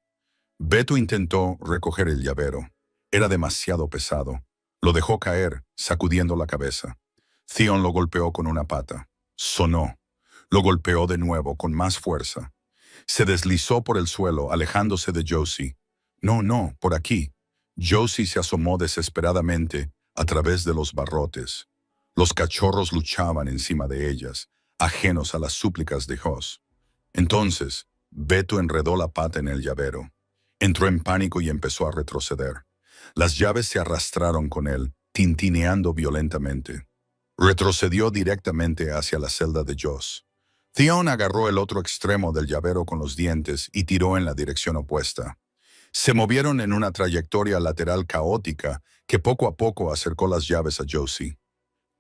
Beto intentó recoger el llavero. Era demasiado pesado. Lo dejó caer, sacudiendo la cabeza. Theon lo golpeó con una pata. Sonó. Lo golpeó de nuevo, con más fuerza. Se deslizó por el suelo, alejándose de Josie. «No, no, por aquí». Josie se asomó desesperadamente a través de los barrotes. Los cachorros luchaban encima de ellas, ajenos a las súplicas de Hoss. Entonces, Beto enredó la pata en el llavero. Entró en pánico y empezó a retroceder. Las llaves se arrastraron con él, tintineando violentamente. Retrocedió directamente hacia la celda de Joss. Theon agarró el otro extremo del llavero con los dientes y tiró en la dirección opuesta. Se movieron en una trayectoria lateral caótica que poco a poco acercó las llaves a Josie.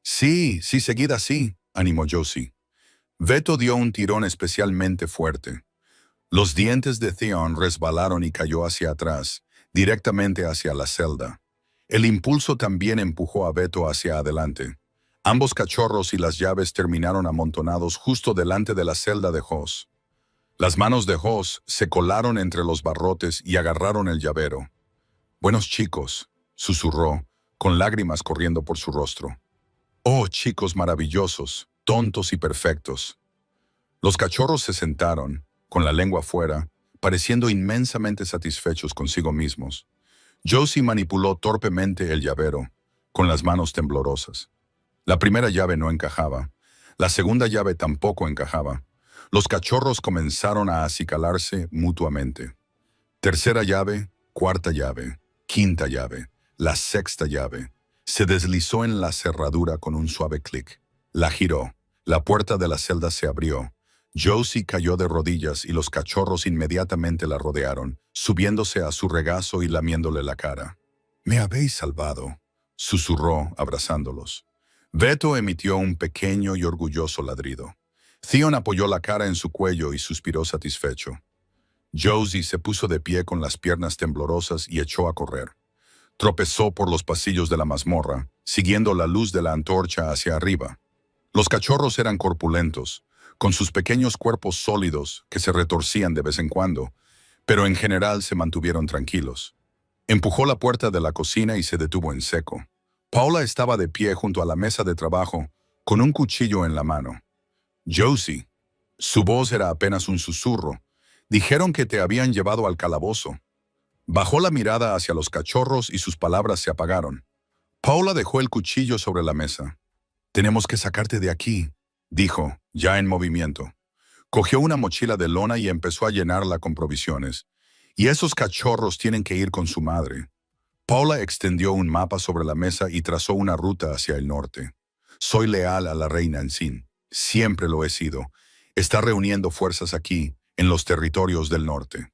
«Sí, seguid así», animó Josie. Beto dio un tirón especialmente fuerte. Los dientes de Theon resbalaron y cayó hacia atrás, directamente hacia la celda. El impulso también empujó a Beto hacia adelante. Ambos cachorros y las llaves terminaron amontonados justo delante de la celda de Hoss. Las manos de Hoss se colaron entre los barrotes y agarraron el llavero. «Buenos chicos», susurró, con lágrimas corriendo por su rostro. «Oh, chicos maravillosos, tontos y perfectos». Los cachorros se sentaron, con la lengua fuera, pareciendo inmensamente satisfechos consigo mismos. Josie manipuló torpemente el llavero, con las manos temblorosas. La primera llave no encajaba. La segunda llave tampoco encajaba. Los cachorros comenzaron a acicalarse mutuamente. Tercera llave, cuarta llave, quinta llave, la sexta llave. Se deslizó en la cerradura con un suave clic. La giró. La puerta de la celda se abrió. Josie cayó de rodillas y los cachorros inmediatamente la rodearon, subiéndose a su regazo y lamiéndole la cara. «Me habéis salvado», susurró, abrazándolos. Beto emitió un pequeño y orgulloso ladrido. Theon apoyó la cara en su cuello y suspiró satisfecho. Josie se puso de pie con las piernas temblorosas y echó a correr. Tropezó por los pasillos de la mazmorra, siguiendo la luz de la antorcha hacia arriba. Los cachorros eran corpulentos, con sus pequeños cuerpos sólidos que se retorcían de vez en cuando, pero en general se mantuvieron tranquilos. Empujó la puerta de la cocina y se detuvo en seco. Paula estaba de pie junto a la mesa de trabajo, con un cuchillo en la mano. «Josie». Su voz era apenas un susurro. «Dijeron que te habían llevado al calabozo». Bajó la mirada hacia los cachorros y sus palabras se apagaron. Paula dejó el cuchillo sobre la mesa. «Tenemos que sacarte de aquí», dijo, ya en movimiento. Cogió una mochila de lona y empezó a llenarla con provisiones. «Y esos cachorros tienen que ir con su madre». Paula extendió un mapa sobre la mesa y trazó una ruta hacia el norte. «Soy leal a la reina Ensign. Siempre lo he sido. Está reuniendo fuerzas aquí, en los territorios del norte».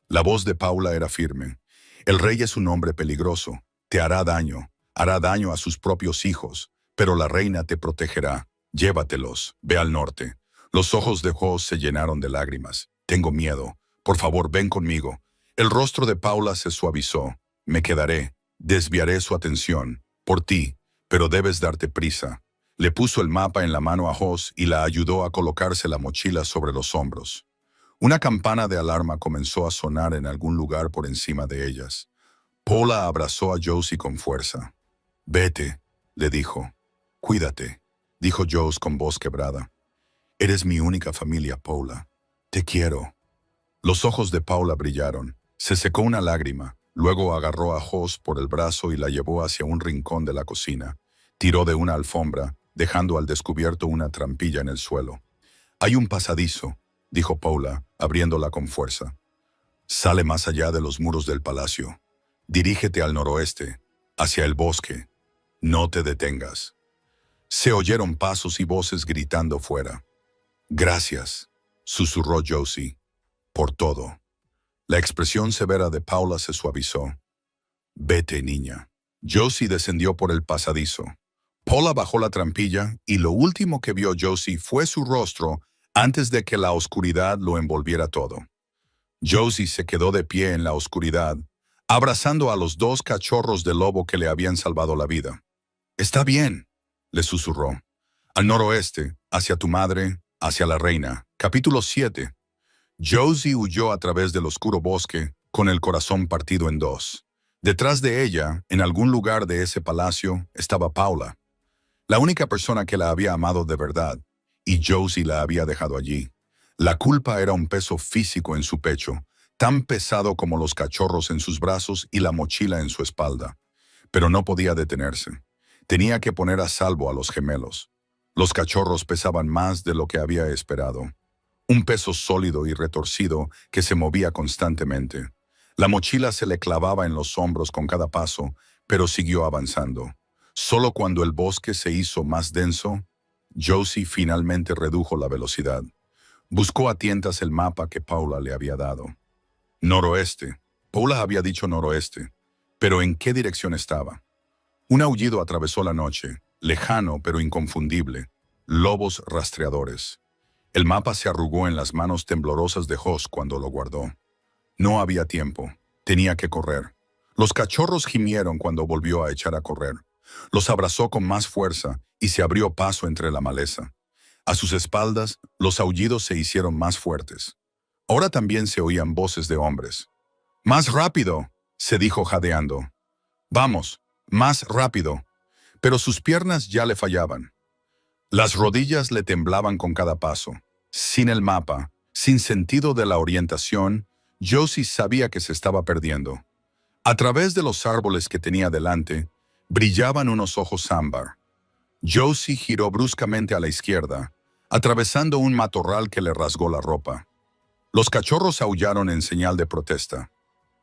La voz de Paula era firme. «El rey es un hombre peligroso. Te hará daño a sus propios hijos, pero la reina te protegerá. Llévatelos, ve al norte. Los ojos de Jos se llenaron de lágrimas. Tengo miedo. Por favor, ven conmigo. El rostro de Paula se suavizó. Me quedaré. Desviaré su atención. Por ti. Pero debes darte prisa. Le puso el mapa en la mano a Jos y la ayudó a colocarse la mochila sobre los hombros. Una campana de alarma comenzó a sonar en algún lugar por encima de ellas. Paula abrazó a Josie con fuerza. Vete, le dijo. Cuídate, dijo Josie con voz quebrada. Eres mi única familia, Paula. Te quiero. Los ojos de Paula brillaron. Se secó una lágrima. Luego agarró a Jos por el brazo y la llevó hacia un rincón de la cocina. Tiró de una alfombra, dejando al descubierto una trampilla en el suelo. Hay un pasadizo, dijo Paula, abriéndola con fuerza. Sale más allá de los muros del palacio. Dirígete al noroeste, hacia el bosque. No te detengas. Se oyeron pasos y voces gritando fuera. Gracias, susurró Josie, por todo. La expresión severa de Paula se suavizó. Vete, niña. Josie descendió por el pasadizo. Paula bajó la trampilla y lo último que vio Josie fue su rostro antes de que la oscuridad lo envolviera todo. Josie se quedó de pie en la oscuridad, abrazando a los dos cachorros de lobo que le habían salvado la vida. Está bien, le susurró. Al noroeste, hacia tu madre, hacia la reina. Capítulo 7. Josie huyó a través del oscuro bosque, con el corazón partido en dos. Detrás de ella, en algún lugar de ese palacio, estaba Paula, la única persona que la había amado de verdad, y Josie la había dejado allí. La culpa era un peso físico en su pecho, tan pesado como los cachorros en sus brazos y la mochila en su espalda. Pero no podía detenerse. Tenía que poner a salvo a los gemelos. Los cachorros pesaban más de lo que había esperado. Un peso sólido y retorcido que se movía constantemente. La mochila se le clavaba en los hombros con cada paso, pero siguió avanzando. Solo cuando el bosque se hizo más denso, Josie finalmente redujo la velocidad. Buscó a tientas el mapa que Paula le había dado. Noroeste. Paula había dicho noroeste, pero ¿en qué dirección estaba? Un aullido atravesó la noche, lejano pero inconfundible. Lobos rastreadores. El mapa se arrugó en las manos temblorosas de Jos cuando lo guardó. No había tiempo. Tenía que correr. Los cachorros gimieron cuando volvió a echar a correr. Los abrazó con más fuerza y se abrió paso entre la maleza. A sus espaldas, los aullidos se hicieron más fuertes. Ahora también se oían voces de hombres. «¡Más rápido!», se dijo jadeando. «Vamos, más rápido». Pero sus piernas ya le fallaban. Las rodillas le temblaban con cada paso. Sin el mapa, sin sentido de la orientación, Josie sabía que se estaba perdiendo. A través de los árboles que tenía delante, brillaban unos ojos ámbar. Josie giró bruscamente a la izquierda, atravesando un matorral que le rasgó la ropa. Los cachorros aullaron en señal de protesta.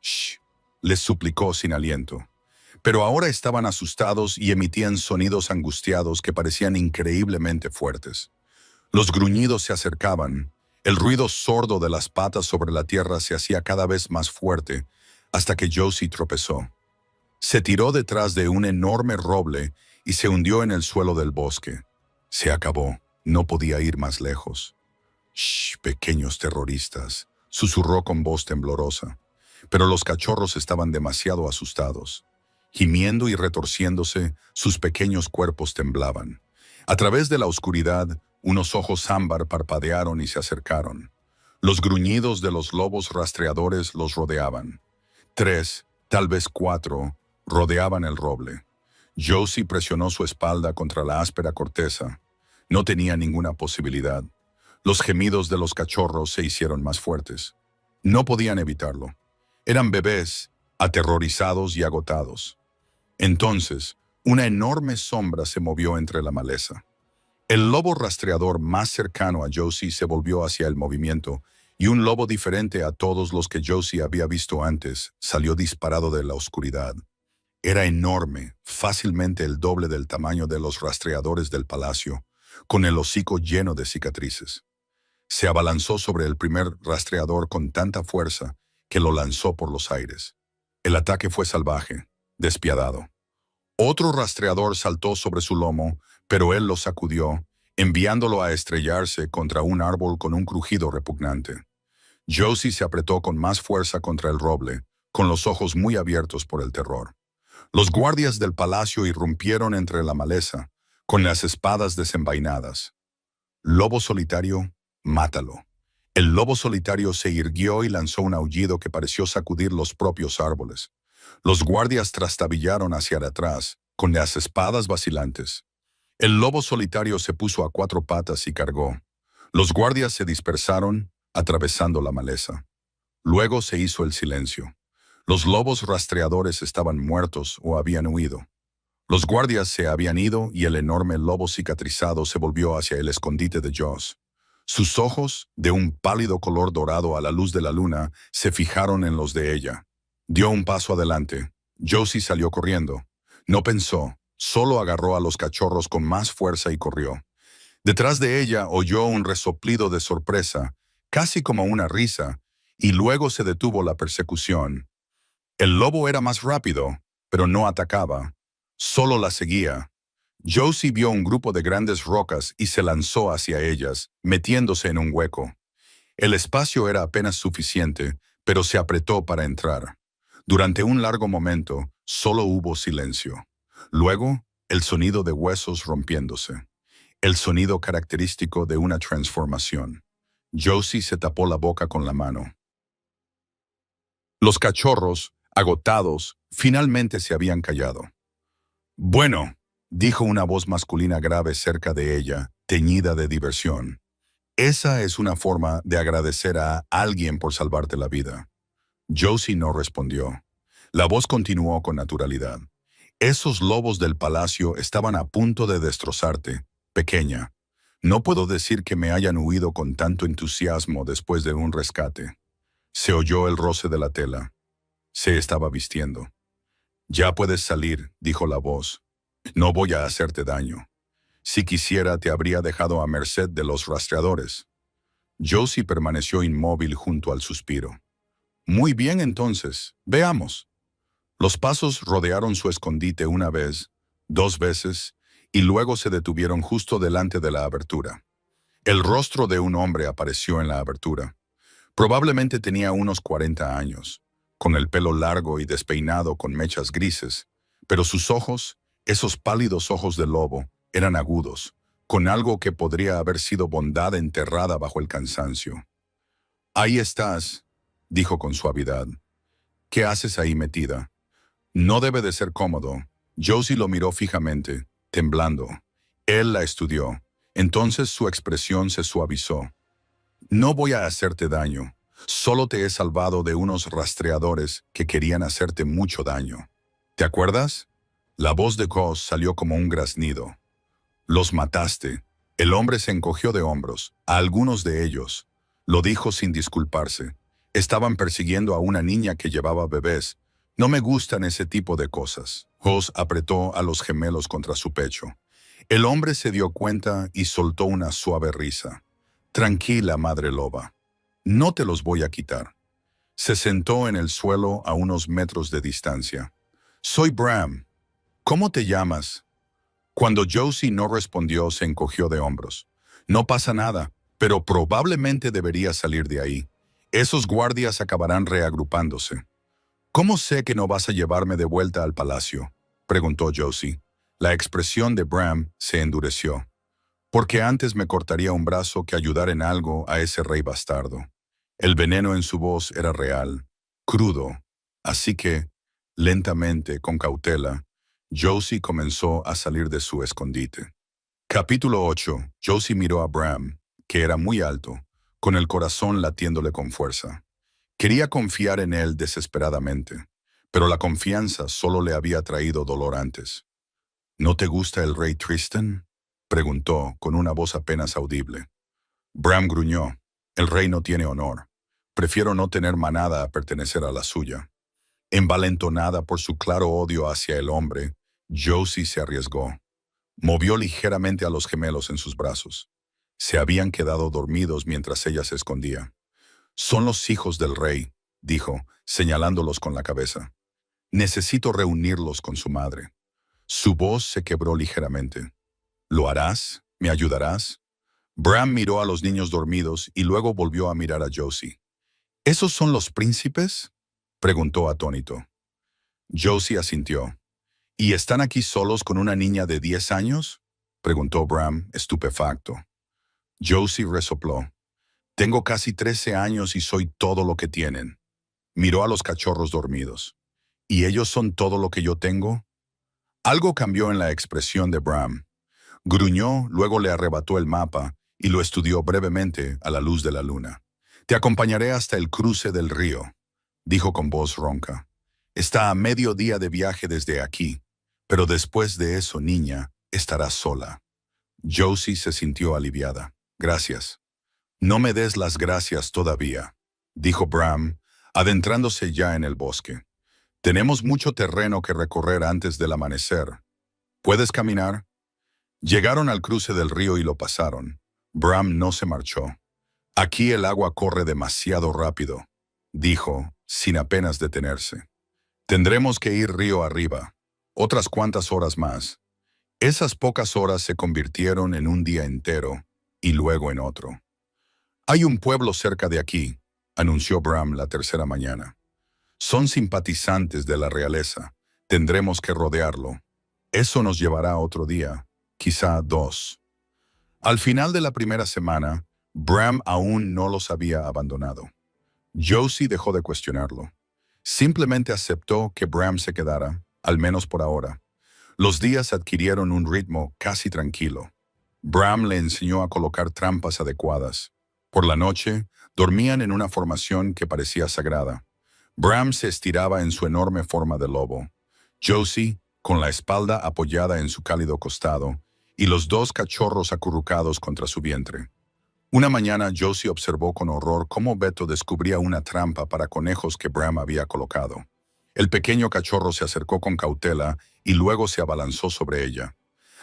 «Shh», les suplicó sin aliento. Pero ahora estaban asustados y emitían sonidos angustiados que parecían increíblemente fuertes. Los gruñidos se acercaban. El ruido sordo de las patas sobre la tierra se hacía cada vez más fuerte, hasta que Josie tropezó. Se tiró detrás de un enorme roble y se hundió en el suelo del bosque. Se acabó. No podía ir más lejos. «Shh, pequeños terroristas», susurró con voz temblorosa. Pero los cachorros estaban demasiado asustados. Gimiendo y retorciéndose, sus pequeños cuerpos temblaban. A través de la oscuridad, unos ojos ámbar parpadearon y se acercaron. Los gruñidos de los lobos rastreadores los rodeaban. 3, tal vez 4, rodeaban el roble. Josie presionó su espalda contra la áspera corteza. No tenía ninguna posibilidad. Los gemidos de los cachorros se hicieron más fuertes. No podían evitarlo. Eran bebés, aterrorizados y agotados. Entonces, una enorme sombra se movió entre la maleza. El lobo rastreador más cercano a Josie se volvió hacia el movimiento, y un lobo diferente a todos los que Josie había visto antes salió disparado de la oscuridad. Era enorme, fácilmente el doble del tamaño de los rastreadores del palacio, con el hocico lleno de cicatrices. Se abalanzó sobre el primer rastreador con tanta fuerza que lo lanzó por los aires. El ataque fue salvaje, despiadado. Otro rastreador saltó sobre su lomo, pero él lo sacudió, enviándolo a estrellarse contra un árbol con un crujido repugnante. Josie se apretó con más fuerza contra el roble, con los ojos muy abiertos por el terror. Los guardias del palacio irrumpieron entre la maleza, con las espadas desenvainadas. Lobo solitario, mátalo. El lobo solitario se irguió y lanzó un aullido que pareció sacudir los propios árboles. Los guardias trastabillaron hacia atrás, con las espadas vacilantes. El lobo solitario se puso a cuatro patas y cargó. Los guardias se dispersaron, atravesando la maleza. Luego se hizo el silencio. Los lobos rastreadores estaban muertos o habían huido. Los guardias se habían ido y el enorme lobo cicatrizado se volvió hacia el escondite de Joss. Sus ojos, de un pálido color dorado a la luz de la luna, se fijaron en los de ella. Dio un paso adelante. Josie salió corriendo. No pensó, solo agarró a los cachorros con más fuerza y corrió. Detrás de ella oyó un resoplido de sorpresa, casi como una risa, y luego se detuvo la persecución. El lobo era más rápido, pero no atacaba. Solo la seguía. Josie vio un grupo de grandes rocas y se lanzó hacia ellas, metiéndose en un hueco. El espacio era apenas suficiente, pero se apretó para entrar. Durante un largo momento, solo hubo silencio. Luego, el sonido de huesos rompiéndose. El sonido característico de una transformación. Josie se tapó la boca con la mano. Los cachorros, agotados, finalmente se habían callado. «Bueno», dijo una voz masculina grave cerca de ella, teñida de diversión. «Esa es una forma de agradecer a alguien por salvarte la vida». Josie no respondió. La voz continuó con naturalidad. «Esos lobos del palacio estaban a punto de destrozarte, pequeña. No puedo decir que me hayan huido con tanto entusiasmo después de un rescate». Se oyó el roce de la tela. Se estaba vistiendo. «Ya puedes salir», dijo la voz. «No voy a hacerte daño. Si quisiera, te habría dejado a merced de los rastreadores». Josie permaneció inmóvil junto al suspiro. «Muy bien entonces, veamos». Los pasos rodearon su escondite una vez, dos veces, y luego se detuvieron justo delante de la abertura. El rostro de un hombre apareció en la abertura. Probablemente tenía unos 40 años, con el pelo largo y despeinado con mechas grises, pero sus ojos, esos pálidos ojos de lobo, eran agudos, con algo que podría haber sido bondad enterrada bajo el cansancio. «Ahí estás», dijo con suavidad. «¿Qué haces ahí metida?» «No debe de ser cómodo». Josie lo miró fijamente, temblando. Él la estudió. Entonces su expresión se suavizó. «No voy a hacerte daño. Solo te he salvado de unos rastreadores que querían hacerte mucho daño. ¿Te acuerdas?» La voz de Goss salió como un graznido. «Los mataste». El hombre se encogió de hombros. «A algunos de ellos». Lo dijo sin disculparse. «Estaban persiguiendo a una niña que llevaba bebés. No me gustan ese tipo de cosas». Goss apretó a los gemelos contra su pecho. El hombre se dio cuenta y soltó una suave risa. «Tranquila, madre loba. No te los voy a quitar». Se sentó en el suelo a unos metros de distancia. «Soy Bram. ¿Cómo te llamas?» Cuando Josie no respondió, se encogió de hombros. «No pasa nada, pero probablemente deberías salir de ahí. Esos guardias acabarán reagrupándose». «¿Cómo sé que no vas a llevarme de vuelta al palacio?», preguntó Josie. La expresión de Bram se endureció. «Porque antes me cortaría un brazo que ayudar en algo a ese rey bastardo». El veneno en su voz era real, crudo. Así que, lentamente, con cautela, Josie comenzó a salir de su escondite. Capítulo 8. Josie miró a Bram, que era muy alto, con el corazón latiéndole con fuerza. Quería confiar en él desesperadamente, pero la confianza solo le había traído dolor antes. «¿No te gusta el rey Tristan?», preguntó con una voz apenas audible. Bram gruñó. «El rey no tiene honor. Prefiero no tener manada a pertenecer a la suya». Envalentonada por su claro odio hacia el hombre, Josie se arriesgó. Movió ligeramente a los gemelos en sus brazos. Se habían quedado dormidos mientras ella se escondía. «Son los hijos del rey», dijo, señalándolos con la cabeza. «Necesito reunirlos con su madre». Su voz se quebró ligeramente. ¿Lo harás? ¿Me ayudarás? Bram miró a los niños dormidos y luego volvió a mirar a Josie. ¿Esos son los príncipes?, preguntó atónito. Josie asintió. ¿Y están aquí solos con una niña de 10 años?, preguntó Bram, estupefacto. Josie resopló. Tengo casi 13 años y soy todo lo que tienen. Miró a los cachorros dormidos. ¿Y ellos son todo lo que yo tengo? Algo cambió en la expresión de Bram. Gruñó, luego le arrebató el mapa y lo estudió brevemente a la luz de la luna. Te acompañaré hasta el cruce del río, dijo con voz ronca. Está a medio día de viaje desde aquí, pero después de eso, niña, estarás sola. Josie se sintió aliviada. Gracias. No me des las gracias todavía, dijo Bram, adentrándose ya en el bosque. Tenemos mucho terreno que recorrer antes del amanecer. ¿Puedes caminar? Llegaron al cruce del río y lo pasaron. Bram no se marchó. Aquí el agua corre demasiado rápido, dijo, sin apenas detenerse. Tendremos que ir río arriba, otras cuantas horas más. Esas pocas horas se convirtieron en un día entero y luego en otro. Hay un pueblo cerca de aquí, anunció Bram la tercera mañana. Son simpatizantes de la realeza. Tendremos que rodearlo. Eso nos llevará otro día, quizá 2. Al final de la primera semana, Bram aún no los había abandonado. Josie dejó de cuestionarlo. Simplemente aceptó que Bram se quedara, al menos por ahora. Los días adquirieron un ritmo casi tranquilo. Bram le enseñó a colocar trampas adecuadas. Por la noche, dormían en una formación que parecía sagrada. Bram se estiraba en su enorme forma de lobo. Josie, con la espalda apoyada en su cálido costado, y los 2 cachorros acurrucados contra su vientre. Una mañana Josie observó con horror cómo Beto descubría una trampa para conejos que Bram había colocado. El pequeño cachorro se acercó con cautela y luego se abalanzó sobre ella.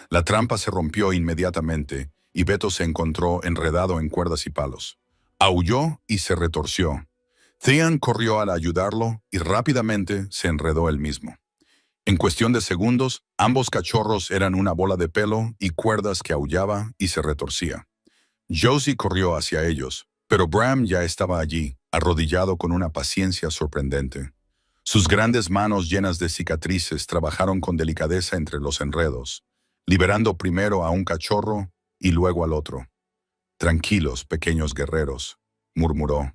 La trampa se rompió inmediatamente y Beto se encontró enredado en cuerdas y palos. Aulló y se retorció. Thean corrió al ayudarlo y rápidamente se enredó él mismo. En cuestión de segundos, ambos cachorros eran una bola de pelo y cuerdas que aullaba y se retorcía. Josie corrió hacia ellos, pero Bram ya estaba allí, arrodillado con una paciencia sorprendente. Sus grandes manos llenas de cicatrices trabajaron con delicadeza entre los enredos, liberando primero a un cachorro y luego al otro. «Tranquilos, pequeños guerreros», murmuró.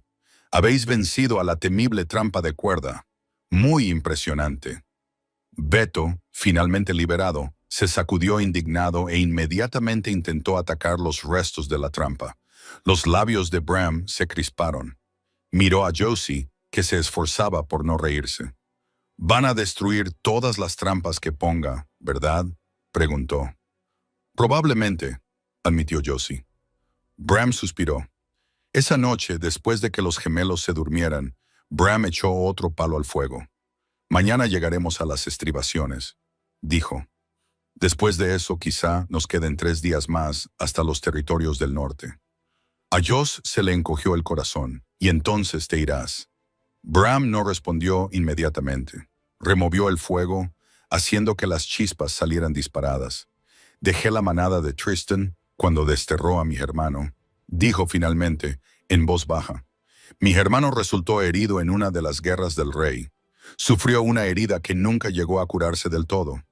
«Habéis vencido a la temible trampa de cuerda. Muy impresionante». Beto, finalmente liberado, se sacudió indignado e inmediatamente intentó atacar los restos de la trampa. Los labios de Bram se crisparon. Miró a Josie, que se esforzaba por no reírse. «Van a destruir todas las trampas que ponga, ¿verdad?», preguntó. «Probablemente», admitió Josie. Bram suspiró. Esa noche, después de que los gemelos se durmieran, Bram echó otro palo al fuego. «Mañana llegaremos a las estribaciones», dijo. «Después de eso quizá nos queden 3 días más hasta los territorios del norte». A Joss se le encogió el corazón. «Y entonces te irás». Bram no respondió inmediatamente. Removió el fuego, haciendo que las chispas salieran disparadas. «Dejé la manada de Tristan cuando desterró a mi hermano», dijo finalmente, en voz baja. «Mi hermano resultó herido en una de las guerras del rey. Sufrió una herida que nunca llegó a curarse del todo.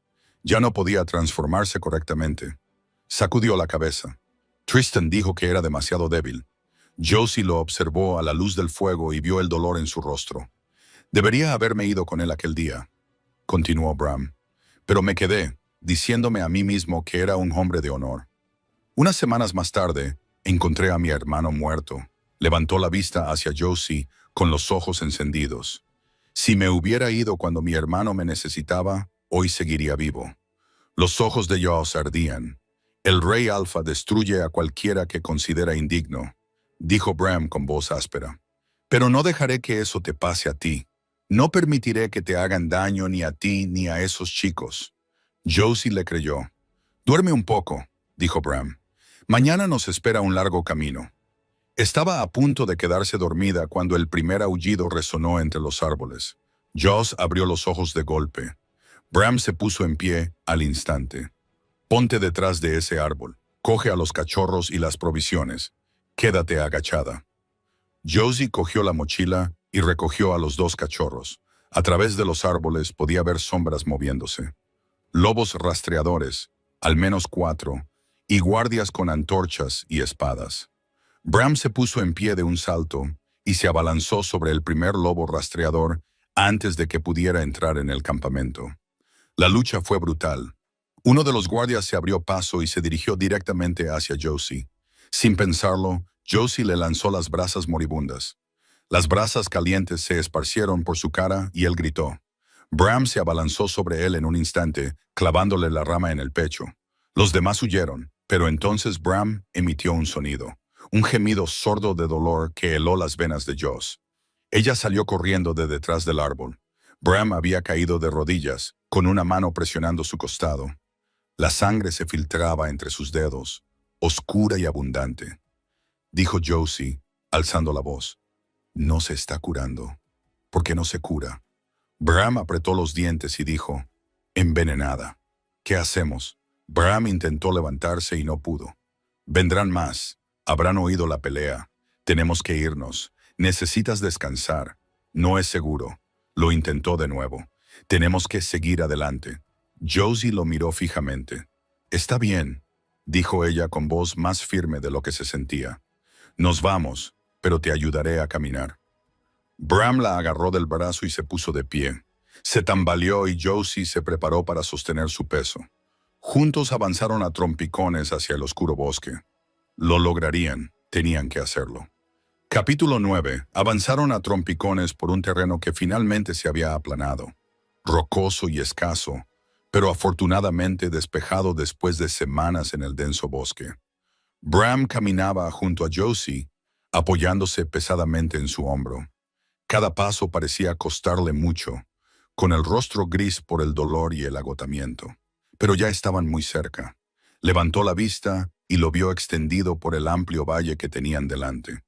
Ya no podía transformarse correctamente». Sacudió la cabeza. Tristan dijo que era demasiado débil. Josie lo observó a la luz del fuego y vio el dolor en su rostro. «Debería haberme ido con él aquel día», continuó Bram. «Pero me quedé, diciéndome a mí mismo que era un hombre de honor». Unas semanas más tarde, encontré a mi hermano muerto. Levantó la vista hacia Josie con los ojos encendidos. «Si me hubiera ido cuando mi hermano me necesitaba, hoy seguiría vivo». Los ojos de Joss ardían. «El rey Alfa destruye a cualquiera que considera indigno», dijo Bram con voz áspera. «Pero no dejaré que eso te pase a ti. No permitiré que te hagan daño ni a ti ni a esos chicos». Josie le creyó. «Duerme un poco», dijo Bram. «Mañana nos espera un largo camino». Estaba a punto de quedarse dormida cuando el primer aullido resonó entre los árboles. Joss abrió los ojos de golpe. Bram se puso en pie al instante. Ponte detrás de ese árbol. Coge a los cachorros y las provisiones. Quédate agachada. Josie cogió la mochila y recogió a los dos cachorros. A través de los árboles podía ver sombras moviéndose. Lobos rastreadores, al menos 4, y guardias con antorchas y espadas. Bram se puso en pie de un salto y se abalanzó sobre el primer lobo rastreador antes de que pudiera entrar en el campamento. La lucha fue brutal. Uno de los guardias se abrió paso y se dirigió directamente hacia Josie. Sin pensarlo, Josie le lanzó las brasas moribundas. Las brasas calientes se esparcieron por su cara y él gritó. Bram se abalanzó sobre él en un instante, clavándole la rama en el pecho. Los demás huyeron, pero entonces Bram emitió un sonido, un gemido sordo de dolor que heló las venas de Joss. Ella salió corriendo de detrás del árbol. Bram había caído de rodillas, con una mano presionando su costado. La sangre se filtraba entre sus dedos, oscura y abundante. Dijo Josie, alzando la voz. No se está curando. ¿Por qué no se cura? Bram apretó los dientes y dijo, envenenada. ¿Qué hacemos? Bram intentó levantarse y no pudo. Vendrán más. Habrán oído la pelea. Tenemos que irnos. Necesitas descansar. No es seguro. Lo intentó de nuevo. Tenemos que seguir adelante. Josie lo miró fijamente. Está bien, dijo ella con voz más firme de lo que se sentía. Nos vamos, pero te ayudaré a caminar. Bram la agarró del brazo y se puso de pie. Se tambaleó y Josie se preparó para sostener su peso. Juntos avanzaron a trompicones hacia el oscuro bosque. Lo lograrían, tenían que hacerlo. Capítulo 9. Avanzaron a trompicones por un terreno que finalmente se había aplanado. Rocoso y escaso, pero afortunadamente despejado después de semanas en el denso bosque. Bram caminaba junto a Josie, apoyándose pesadamente en su hombro. Cada paso parecía costarle mucho, con el rostro gris por el dolor y el agotamiento. Pero ya estaban muy cerca. Levantó la vista y lo vio extendido por el amplio valle que tenían delante.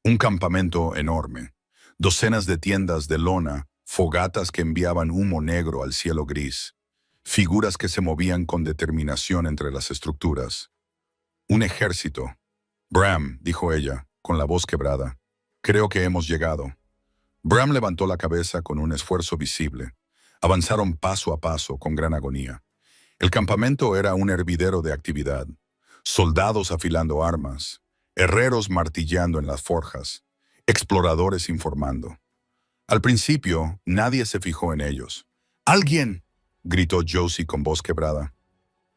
Un campamento enorme, docenas de tiendas de lona, fogatas que enviaban humo negro al cielo gris, figuras que se movían con determinación entre las estructuras. Un ejército. Bram, dijo ella, con la voz quebrada. Creo que hemos llegado. Bram levantó la cabeza con un esfuerzo visible. Avanzaron paso a paso con gran agonía. El campamento era un hervidero de actividad. Soldados afilando armas, herreros martilleando en las forjas, exploradores informando. Al principio, nadie se fijó en ellos. ¡Alguien!, gritó Josie con voz quebrada.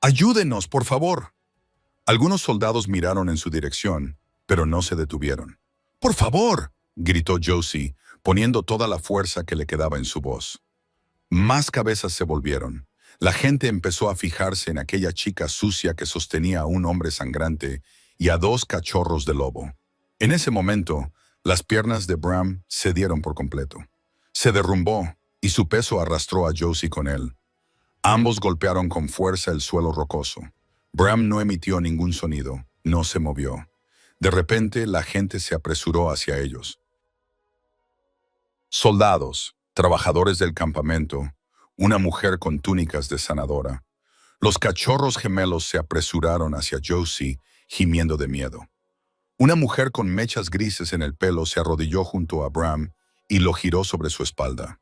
¡Ayúdenos, por favor! Algunos soldados miraron en su dirección, pero no se detuvieron. ¡Por favor!, gritó Josie, poniendo toda la fuerza que le quedaba en su voz. Más cabezas se volvieron. La gente empezó a fijarse en aquella chica sucia que sostenía a un hombre sangrante y a 2 cachorros de lobo. En ese momento, las piernas de Bram cedieron por completo. Se derrumbó y su peso arrastró a Josie con él. Ambos golpearon con fuerza el suelo rocoso. Bram no emitió ningún sonido, no se movió. De repente, la gente se apresuró hacia ellos. Soldados, trabajadores del campamento, una mujer con túnicas de sanadora. Los cachorros gemelos se apresuraron hacia Josie, gimiendo de miedo. Una mujer con mechas grises en el pelo se arrodilló junto a Bram y lo giró sobre su espalda.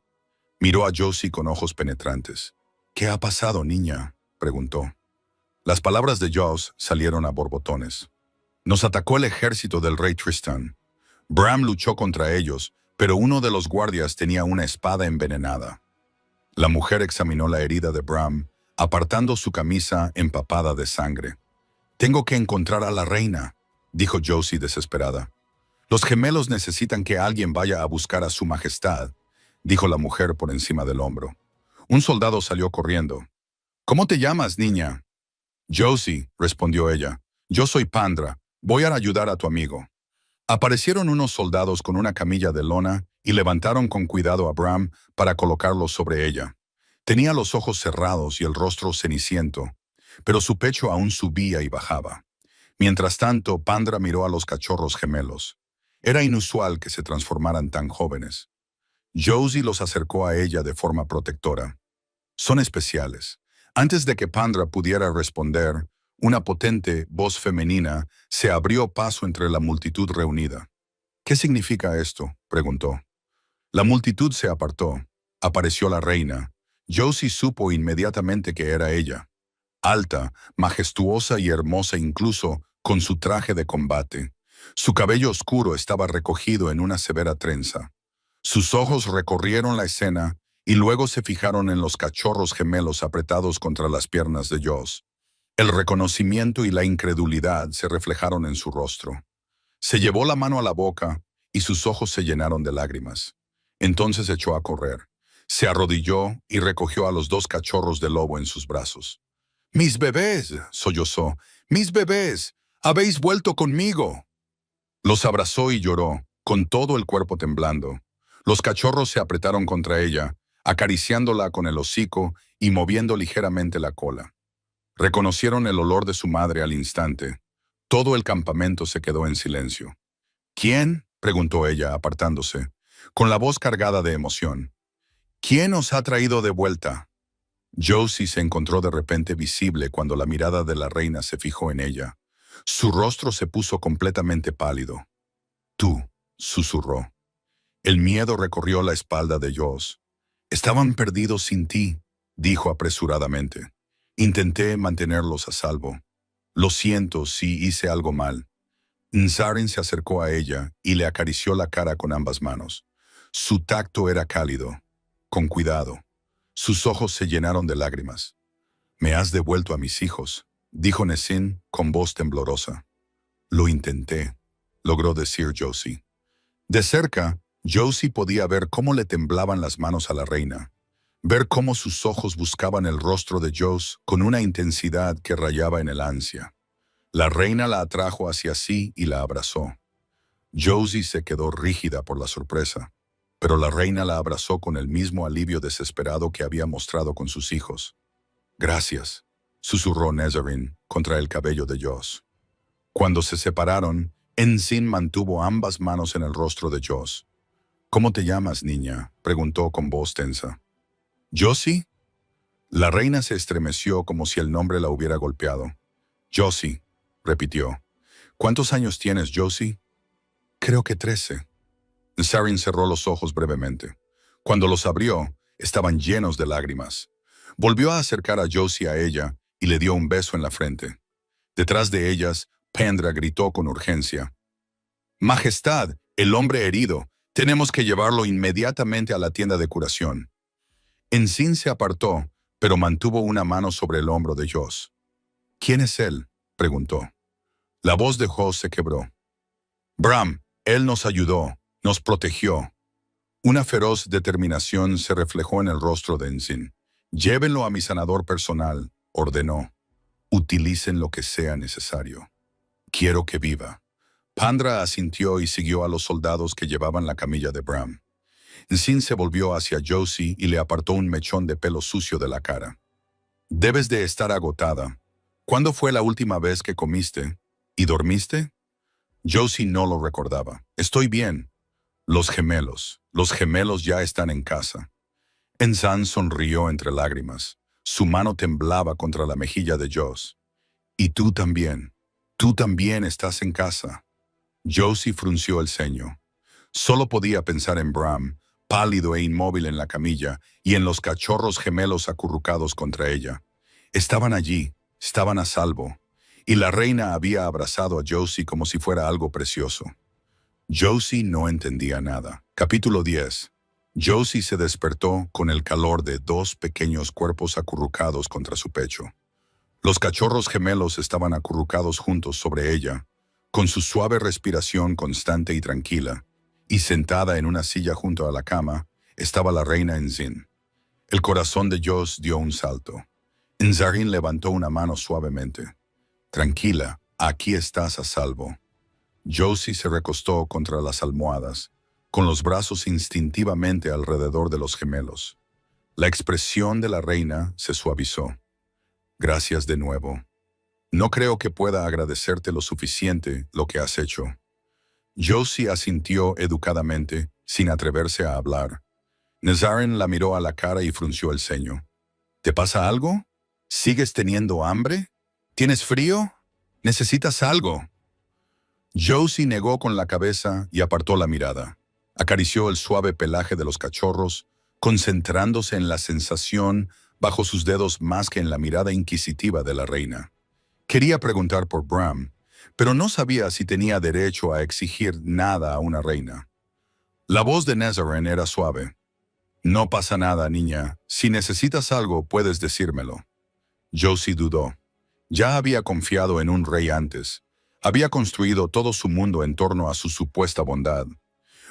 Miró a Josie con ojos penetrantes. «¿Qué ha pasado, niña?», preguntó. Las palabras de Joss salieron a borbotones. «Nos atacó el ejército del rey Tristan. Bram luchó contra ellos, pero uno de los guardias tenía una espada envenenada». La mujer examinó la herida de Bram, apartando su camisa empapada de sangre. «Tengo que encontrar a la reina», dijo Josie desesperada. «Los gemelos necesitan que alguien vaya a buscar a su majestad», dijo la mujer por encima del hombro. Un soldado salió corriendo. «¿Cómo te llamas, niña?» «Josie», respondió ella. «Yo soy Pandra. Voy a ayudar a tu amigo». Aparecieron unos soldados con una camilla de lona y levantaron con cuidado a Bram para colocarlo sobre ella. Tenía los ojos cerrados y el rostro ceniciento, pero su pecho aún subía y bajaba. Mientras tanto, Pandra miró a los cachorros gemelos. Era inusual que se transformaran tan jóvenes. Josie los acercó a ella de forma protectora. Son especiales. Antes de que Pandra pudiera responder, una potente voz femenina se abrió paso entre la multitud reunida. ¿Qué significa esto?, preguntó. La multitud se apartó. Apareció la reina. Josie supo inmediatamente que era ella. Alta, majestuosa y hermosa incluso con su traje de combate. Su cabello oscuro estaba recogido en una severa trenza. Sus ojos recorrieron la escena y luego se fijaron en los cachorros gemelos apretados contra las piernas de Joss. El reconocimiento y la incredulidad se reflejaron en su rostro. Se llevó la mano a la boca y sus ojos se llenaron de lágrimas. Entonces echó a correr. Se arrodilló y recogió a los dos cachorros de lobo en sus brazos. «¡Mis bebés!», sollozó. «¡Mis bebés! ¡Habéis vuelto conmigo!». Los abrazó y lloró, con todo el cuerpo temblando. Los cachorros se apretaron contra ella, acariciándola con el hocico y moviendo ligeramente la cola. Reconocieron el olor de su madre al instante. Todo el campamento se quedó en silencio. «¿Quién?», preguntó ella, apartándose, con la voz cargada de emoción. «¿Quién os ha traído de vuelta?». Josie se encontró de repente visible cuando la mirada de la reina se fijó en ella. Su rostro se puso completamente pálido. «Tú», susurró. El miedo recorrió la espalda de Joss. «Estaban perdidos sin ti», dijo apresuradamente. «Intenté mantenerlos a salvo. Lo siento si hice algo mal». Nzarin se acercó a ella y le acarició la cara con ambas manos. Su tacto era cálido. Con cuidado. Sus ojos se llenaron de lágrimas. «Me has devuelto a mis hijos», dijo Nessin con voz temblorosa. «Lo intenté», logró decir Josie. De cerca, Josie podía ver cómo le temblaban las manos a la reina, ver cómo sus ojos buscaban el rostro de Joss con una intensidad que rayaba en el ansia. La reina la atrajo hacia sí y la abrazó. Josie se quedó rígida por la sorpresa, pero la reina la abrazó con el mismo alivio desesperado que había mostrado con sus hijos. «Gracias», susurró Nezarin contra el cabello de Joss. Cuando se separaron, Ensign mantuvo ambas manos en el rostro de Joss. «¿Cómo te llamas, niña?», preguntó con voz tensa. «¿Josie?». La reina se estremeció como si el nombre la hubiera golpeado. «Josie», repitió. «¿Cuántos años tienes, Josie?». «Creo que 13». Nzarin cerró los ojos brevemente. Cuando los abrió, estaban llenos de lágrimas. Volvió a acercar a Josie a ella y le dio un beso en la frente. Detrás de ellas, Pandra gritó con urgencia. «Majestad, el hombre herido. Tenemos que llevarlo inmediatamente a la tienda de curación». Ensign se apartó, pero mantuvo una mano sobre el hombro de Joss. «¿Quién es él?», preguntó. La voz de Joss se quebró. «Bram, él nos ayudó, nos protegió». Una feroz determinación se reflejó en el rostro de Ensign. «Llévenlo a mi sanador personal», ordenó. «Utilicen lo que sea necesario. Quiero que viva». Pandra asintió y siguió a los soldados que llevaban la camilla de Bram. Ensign se volvió hacia Josie y le apartó un mechón de pelo sucio de la cara. «Debes de estar agotada. ¿Cuándo fue la última vez que comiste? ¿Y dormiste?». Josie no lo recordaba. «Estoy bien». Los gemelos ya están en casa». Ensign sonrió entre lágrimas. Su mano temblaba contra la mejilla de Joss. «Y tú también estás en casa». Josie frunció el ceño. Solo podía pensar en Bram, pálido e inmóvil en la camilla, y en los cachorros gemelos acurrucados contra ella. Estaban allí, estaban a salvo, y la reina había abrazado a Josie como si fuera algo precioso. Josie no entendía nada. Capítulo 10. Josie se despertó con el calor de dos pequeños cuerpos acurrucados contra su pecho. Los cachorros gemelos estaban acurrucados juntos sobre ella, con su suave respiración constante y tranquila, y sentada en una silla junto a la cama, estaba la reina Ensign. El corazón de Joss dio un salto. Nzarin levantó una mano suavemente. «Tranquila, aquí estás a salvo». Josie se recostó contra las almohadas, con los brazos instintivamente alrededor de los gemelos. La expresión de la reina se suavizó. «Gracias de nuevo. No creo que pueda agradecerte lo suficiente lo que has hecho». Josie asintió educadamente, sin atreverse a hablar. Nezarin la miró a la cara y frunció el ceño. ¿Te pasa algo? ¿Sigues teniendo hambre? ¿Tienes frío? ¿Necesitas algo? Josie negó con la cabeza y apartó la mirada. Acarició el suave pelaje de los cachorros, concentrándose en la sensación bajo sus dedos más que en la mirada inquisitiva de la reina. Quería preguntar por Bram, pero no sabía si tenía derecho a exigir nada a una reina. La voz de Nazarene era suave. No pasa nada, niña. Si necesitas algo, puedes decírmelo. Josie dudó. Ya había confiado en un rey antes. Había construido todo su mundo en torno a su supuesta bondad.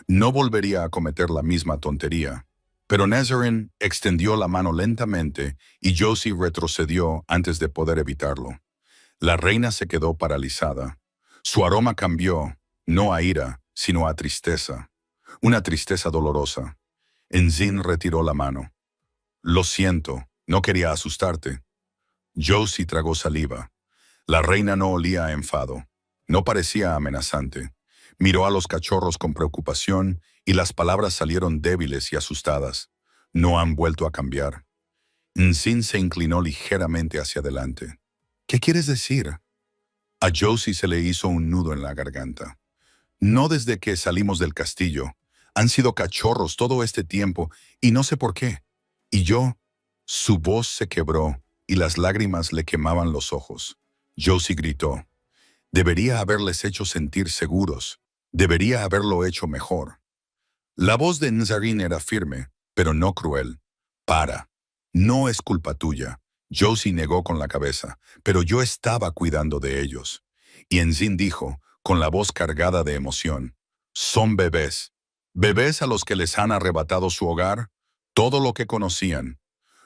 No volvería a cometer la misma tontería. Pero Nazarene extendió la mano lentamente y Josie retrocedió antes de poder evitarlo. La reina se quedó paralizada. Su aroma cambió, no a ira, sino a tristeza. Una tristeza dolorosa. Enzin retiró la mano. Lo siento, no quería asustarte. Josie tragó saliva. La reina no olía a enfado. No parecía amenazante. Miró a los cachorros con preocupación y las palabras salieron débiles y asustadas. No han vuelto a cambiar. Enzin se inclinó ligeramente hacia adelante. ¿Qué quieres decir? A Josie se le hizo un nudo en la garganta. No desde que salimos del castillo. Han sido cachorros todo este tiempo y no sé por qué. Y yo, su voz se quebró y las lágrimas le quemaban los ojos. Josie gritó. Debería haberles hecho sentir seguros. Debería haberlo hecho mejor. La voz de Nazarene era firme, pero no cruel. Para. No es culpa tuya. Josie negó con la cabeza, pero yo estaba cuidando de ellos. Y Enzin dijo, con la voz cargada de emoción, son bebés. Bebés a los que les han arrebatado su hogar, todo lo que conocían.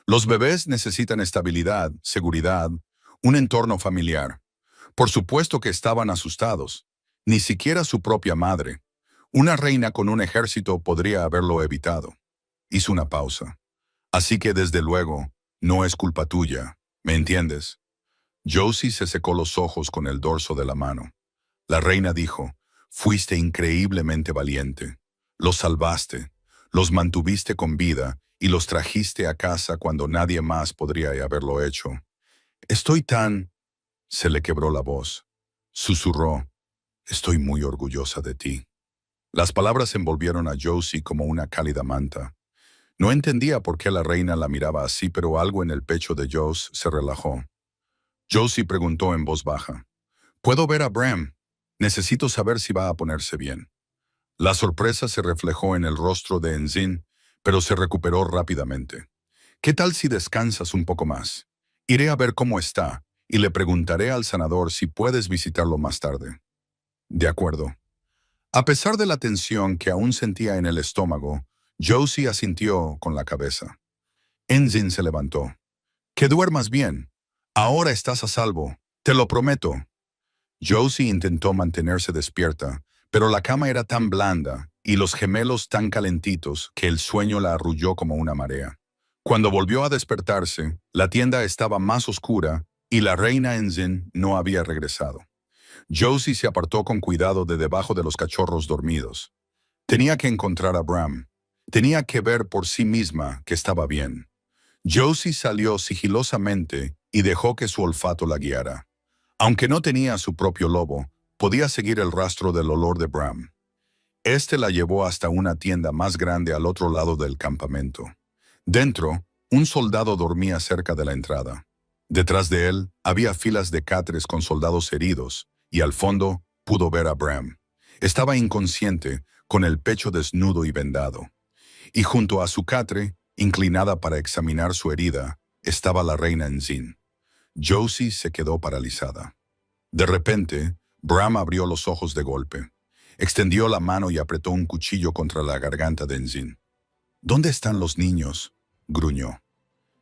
Los bebés necesitan estabilidad, seguridad, un entorno familiar. Por supuesto que estaban asustados. Ni siquiera su propia madre. Una reina con un ejército podría haberlo evitado. Hizo una pausa. Así que desde luego, no es culpa tuya, ¿me entiendes? Josie se secó los ojos con el dorso de la mano. La reina dijo, fuiste increíblemente valiente. Los salvaste, los mantuviste con vida y los trajiste a casa cuando nadie más podría haberlo hecho. Estoy tan... Se le quebró la voz. Susurró, estoy muy orgullosa de ti. Las palabras envolvieron a Josie como una cálida manta. No entendía por qué la reina la miraba así, pero algo en el pecho de Josie se relajó. Josie preguntó en voz baja, ¿puedo ver a Bram? Necesito saber si va a ponerse bien. La sorpresa se reflejó en el rostro de Enzin, pero se recuperó rápidamente. ¿Qué tal si descansas un poco más? Iré a ver cómo está y le preguntaré al sanador si puedes visitarlo más tarde. De acuerdo. A pesar de la tensión que aún sentía en el estómago, Josie asintió con la cabeza. Enzin se levantó. Que duermas bien. Ahora estás a salvo. Te lo prometo. Josie intentó mantenerse despierta, pero la cama era tan blanda y los gemelos tan calentitos que el sueño la arrulló como una marea. Cuando volvió a despertarse, la tienda estaba más oscura y la reina Enzin no había regresado. Josie se apartó con cuidado de debajo de los cachorros dormidos. Tenía que encontrar a Bram. Tenía que ver por sí misma que estaba bien. Josie salió sigilosamente y dejó que su olfato la guiara. Aunque no tenía su propio lobo, podía seguir el rastro del olor de Bram. Este la llevó hasta una tienda más grande al otro lado del campamento. Dentro, un soldado dormía cerca de la entrada. Detrás de él había filas de catres con soldados heridos, y al fondo pudo ver a Bram. Estaba inconsciente, con el pecho desnudo y vendado. Y junto a su catre, inclinada para examinar su herida, estaba la reina Enzin. Josie se quedó paralizada. De repente, Bram abrió los ojos de golpe. Extendió la mano y apretó un cuchillo contra la garganta de Enzin. ¿Dónde están los niños?, gruñó.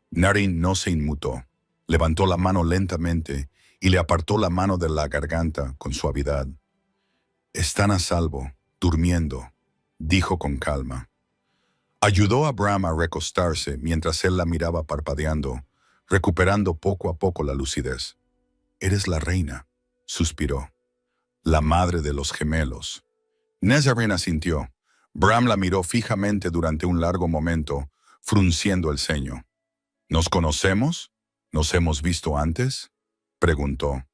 Narin no se inmutó. Levantó la mano lentamente y le apartó la mano de la garganta con suavidad. Están a salvo, durmiendo, dijo con calma. Ayudó a Bram a recostarse mientras él la miraba parpadeando, recuperando poco a poco la lucidez. Eres la reina, suspiró. La madre de los gemelos. Nazarene asintió. Bram la miró fijamente durante un largo momento, frunciendo el ceño. ¿Nos conocemos? ¿Nos hemos visto antes? Preguntó.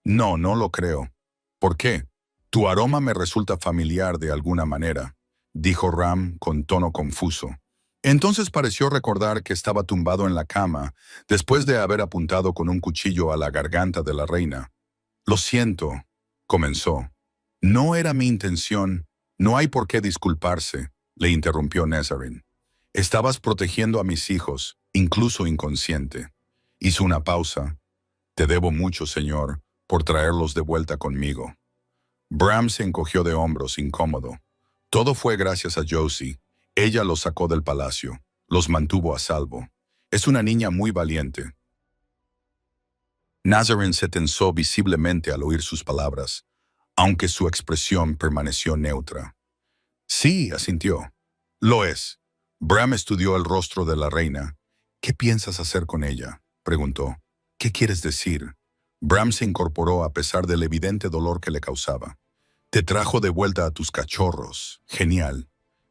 No, no lo creo. ¿Por qué? Tu aroma me resulta familiar de alguna manera, dijo Ram con tono confuso. Entonces pareció recordar que estaba tumbado en la cama después de haber apuntado con un cuchillo a la garganta de la reina. Lo siento, comenzó. No era mi intención. No hay por qué disculparse, le interrumpió Nazarene. Estabas protegiendo a mis hijos, incluso inconsciente. Hizo una pausa. Te debo mucho, señor, por traerlos de vuelta conmigo. Bram se encogió de hombros, incómodo. Todo fue gracias a Josie. Ella los sacó del palacio, los mantuvo a salvo. Es una niña muy valiente. Nazarene se tensó visiblemente al oír sus palabras, aunque su expresión permaneció neutra. Sí, asintió. Lo es. Bram estudió el rostro de la reina. ¿Qué piensas hacer con ella?, preguntó. ¿Qué quieres decir? Bram se incorporó a pesar del evidente dolor que le causaba. Te trajo de vuelta a tus cachorros. Genial.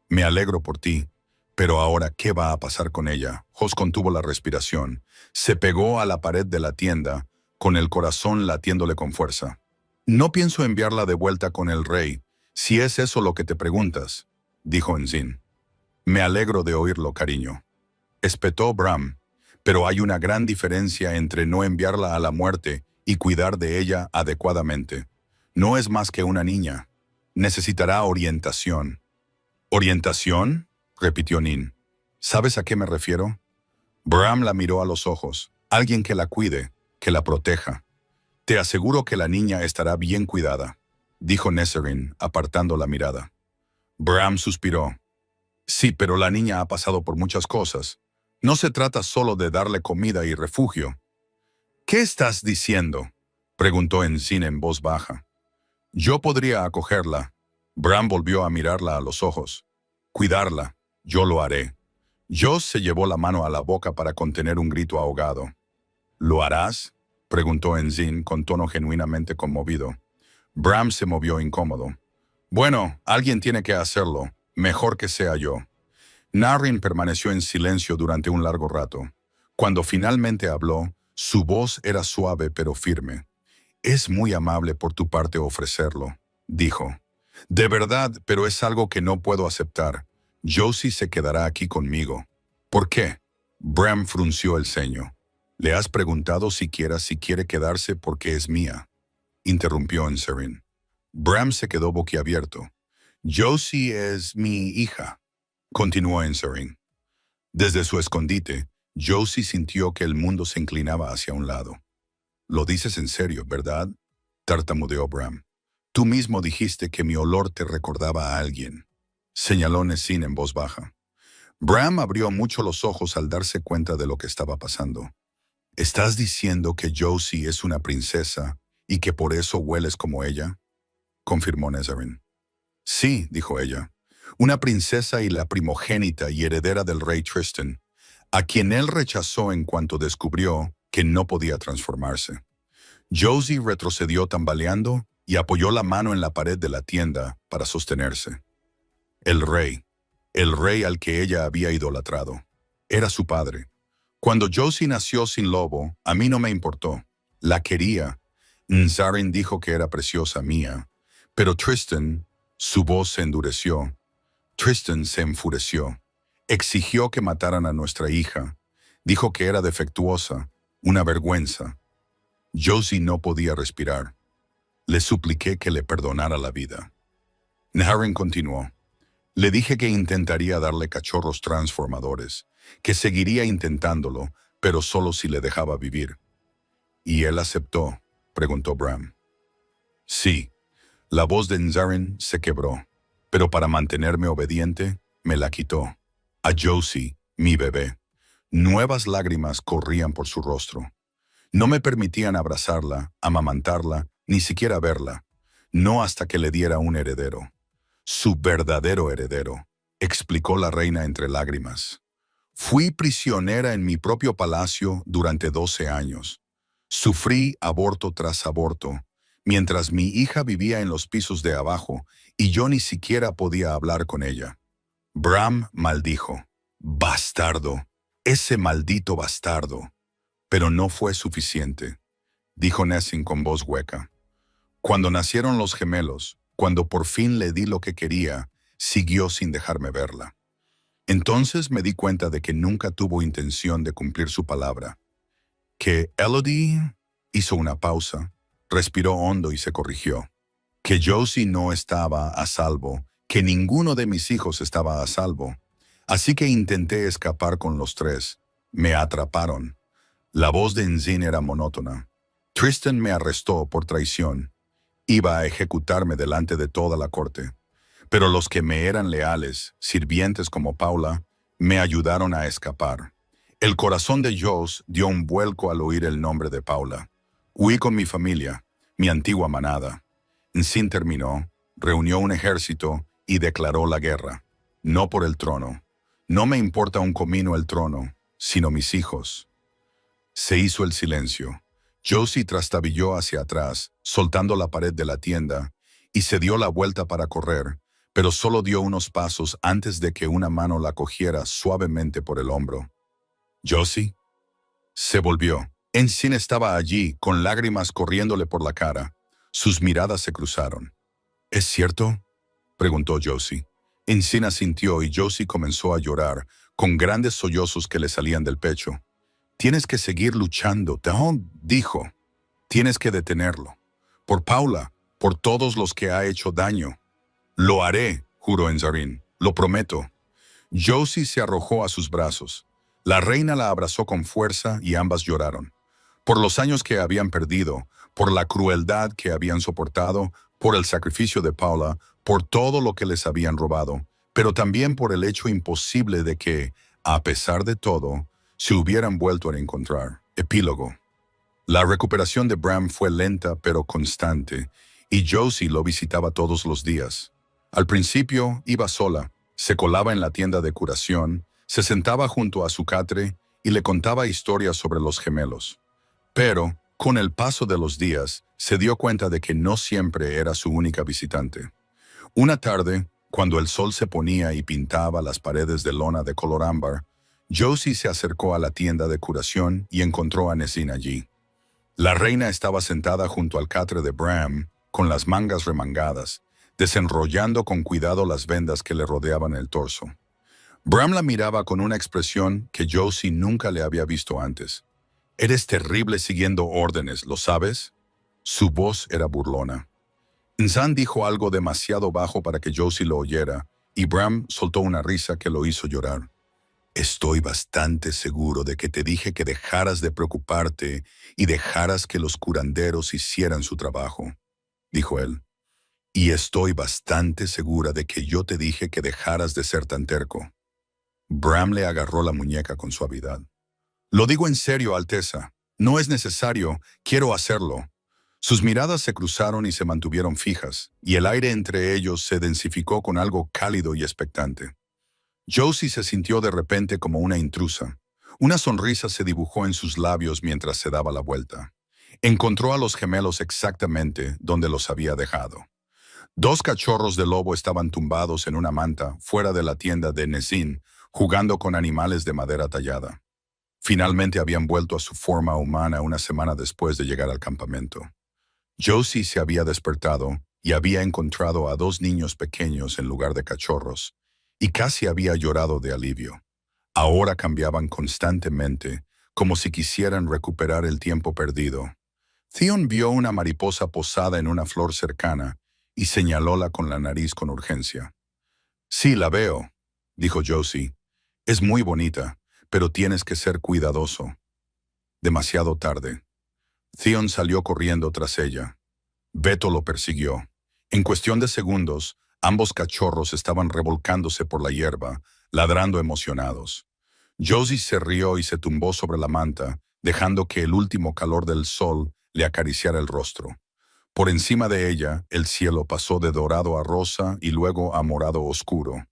Me alegro por ti. Pero ahora, ¿qué va a pasar con ella? Jos contuvo la respiración. Se pegó a la pared de la tienda, con el corazón latiéndole con fuerza. No pienso enviarla de vuelta con el rey, si es eso lo que te preguntas, dijo Enzin. Me alegro de oírlo, cariño. Espetó Bram, pero hay una gran diferencia entre no enviarla a la muerte y cuidar de ella adecuadamente. No es más que una niña. Necesitará orientación. ¿Orientación?, repitió Nin. ¿Sabes a qué me refiero? Bram la miró a los ojos. Alguien que la cuide, que la proteja. Te aseguro que la niña estará bien cuidada, dijo Nazarene, apartando la mirada. Bram suspiró. Sí, pero la niña ha pasado por muchas cosas. No se trata solo de darle comida y refugio. ¿Qué estás diciendo?, preguntó Enzin en voz baja. Yo podría acogerla. Bram volvió a mirarla a los ojos. Cuidarla. Yo lo haré. Joss se llevó la mano a la boca para contener un grito ahogado. ¿Lo harás?, preguntó Enzin con tono genuinamente conmovido. Bram se movió incómodo. Bueno, alguien tiene que hacerlo. Mejor que sea yo. Naryn permaneció en silencio durante un largo rato. Cuando finalmente habló, su voz era suave pero firme. Es muy amable por tu parte ofrecerlo, dijo. De verdad, pero es algo que no puedo aceptar. Josie se quedará aquí conmigo. ¿Por qué? Bram frunció el ceño. ¿Le has preguntado siquiera si quiere quedarse porque es mía?, interrumpió Enzin. Bram se quedó boquiabierto. Josie es mi hija, continuó Enzin. Desde su escondite, Josie sintió que el mundo se inclinaba hacia un lado. Lo dices en serio, ¿verdad?, tartamudeó Bram. Tú mismo dijiste que mi olor te recordaba a alguien, señaló Nezin en voz baja. Bram abrió mucho los ojos al darse cuenta de lo que estaba pasando. ¿Estás diciendo que Josie es una princesa y que por eso hueles como ella?, confirmó Nazarene. Sí, dijo ella, una princesa y la primogénita y heredera del rey Tristan, a quien él rechazó en cuanto descubrió que no podía transformarse. Josie retrocedió tambaleando y apoyó la mano en la pared de la tienda para sostenerse. El rey al que ella había idolatrado, era su padre. Cuando Josie nació sin lobo, a mí no me importó. La quería. Nazarene dijo que era preciosa mía. Pero Tristan, su voz se endureció. Tristan se enfureció. Exigió que mataran a nuestra hija. Dijo que era defectuosa, una vergüenza. Josie no podía respirar. Le supliqué que le perdonara la vida. Nazarene continuó. Le dije que intentaría darle cachorros transformadores, que seguiría intentándolo, pero solo si le dejaba vivir. ¿Y él aceptó?, preguntó Bram. Sí. La voz de Nazarene se quebró, pero para mantenerme obediente, me la quitó. A Josie, mi bebé. Nuevas lágrimas corrían por su rostro. No me permitían abrazarla, amamantarla, ni siquiera verla. No hasta que le diera un heredero. Su verdadero heredero, explicó la reina entre lágrimas. Fui prisionera en mi propio palacio durante 12 años. Sufrí aborto tras aborto, mientras mi hija vivía en los pisos de abajo y yo ni siquiera podía hablar con ella. Bram maldijo. Bastardo. Ese maldito bastardo. Pero no fue suficiente, dijo Nessin con voz hueca. Cuando nacieron los gemelos, cuando por fin le di lo que quería, siguió sin dejarme verla. Entonces me di cuenta de que nunca tuvo intención de cumplir su palabra. Que Elodie hizo una pausa, respiró hondo y se corrigió. Que Josie no estaba a salvo, que ninguno de mis hijos estaba a salvo. Así que intenté escapar con los tres. Me atraparon. La voz de Enzin era monótona. Tristan me arrestó por traición. Iba a ejecutarme delante de toda la corte. Pero los que me eran leales, sirvientes como Paula, me ayudaron a escapar. El corazón de Jos dio un vuelco al oír el nombre de Paula. Huí con mi familia, mi antigua manada. Enzin terminó, reunió un ejército y declaró la guerra. No por el trono. No me importa un comino el trono, sino mis hijos. Se hizo el silencio. Josie trastabilló hacia atrás, soltando la pared de la tienda, y se dio la vuelta para correr, pero solo dio unos pasos antes de que una mano la cogiera suavemente por el hombro. ¿Josie? Se volvió. Enzin estaba allí, con lágrimas corriéndole por la cara. Sus miradas se cruzaron. ¿Es cierto?, preguntó Josie. Enzin asintió y Josie comenzó a llorar, con grandes sollozos que le salían del pecho. Tienes que seguir luchando, Taon dijo. Tienes que detenerlo. Por Paula, por todos los que ha hecho daño. Lo haré, juró Enzin. Lo prometo. Josie se arrojó a sus brazos. La reina la abrazó con fuerza y ambas lloraron. Por los años que habían perdido, por la crueldad que habían soportado, por el sacrificio de Paula, por todo lo que les habían robado, pero también por el hecho imposible de que, a pesar de todo, se hubieran vuelto a encontrar. Epílogo. La recuperación de Bram fue lenta pero constante, y Josie lo visitaba todos los días. Al principio iba sola, se colaba en la tienda de curación, se sentaba junto a su catre y le contaba historias sobre los gemelos. Pero, con el paso de los días, se dio cuenta de que no siempre era su única visitante. Una tarde, cuando el sol se ponía y pintaba las paredes de lona de color ámbar, Josie se acercó a la tienda de curación y encontró a Nessin allí. La reina estaba sentada junto al catre de Bram, con las mangas remangadas, desenrollando con cuidado las vendas que le rodeaban el torso. Bram la miraba con una expresión que Josie nunca le había visto antes. «Eres terrible siguiendo órdenes, ¿lo sabes?» Su voz era burlona. Enzin dijo algo demasiado bajo para que Josie lo oyera, y Bram soltó una risa que lo hizo llorar. «Estoy bastante seguro de que te dije que dejaras de preocuparte y dejaras que los curanderos hicieran su trabajo», dijo él. «Y estoy bastante segura de que yo te dije que dejaras de ser tan terco». Bram le agarró la muñeca con suavidad. «Lo digo en serio, Alteza. No es necesario. Quiero hacerlo». Sus miradas se cruzaron y se mantuvieron fijas, y el aire entre ellos se densificó con algo cálido y expectante. Josie se sintió de repente como una intrusa. Una sonrisa se dibujó en sus labios mientras se daba la vuelta. Encontró a los gemelos exactamente donde los había dejado. 2 cachorros de lobo estaban tumbados en una manta fuera de la tienda de Nessin, jugando con animales de madera tallada. Finalmente habían vuelto a su forma humana una semana después de llegar al campamento. Josie se había despertado y había encontrado a 2 niños pequeños en lugar de cachorros, y casi había llorado de alivio. Ahora cambiaban constantemente, como si quisieran recuperar el tiempo perdido. Theon vio una mariposa posada en una flor cercana y señalóla con la nariz con urgencia. «Sí, la veo», dijo Josie. «Es muy bonita, pero tienes que ser cuidadoso». Demasiado tarde. Theon salió corriendo tras ella. Beto lo persiguió. En cuestión de segundos, ambos cachorros estaban revolcándose por la hierba, ladrando emocionados. Josie se rió y se tumbó sobre la manta, dejando que el último calor del sol le acariciara el rostro. Por encima de ella, el cielo pasó de dorado a rosa y luego a morado oscuro.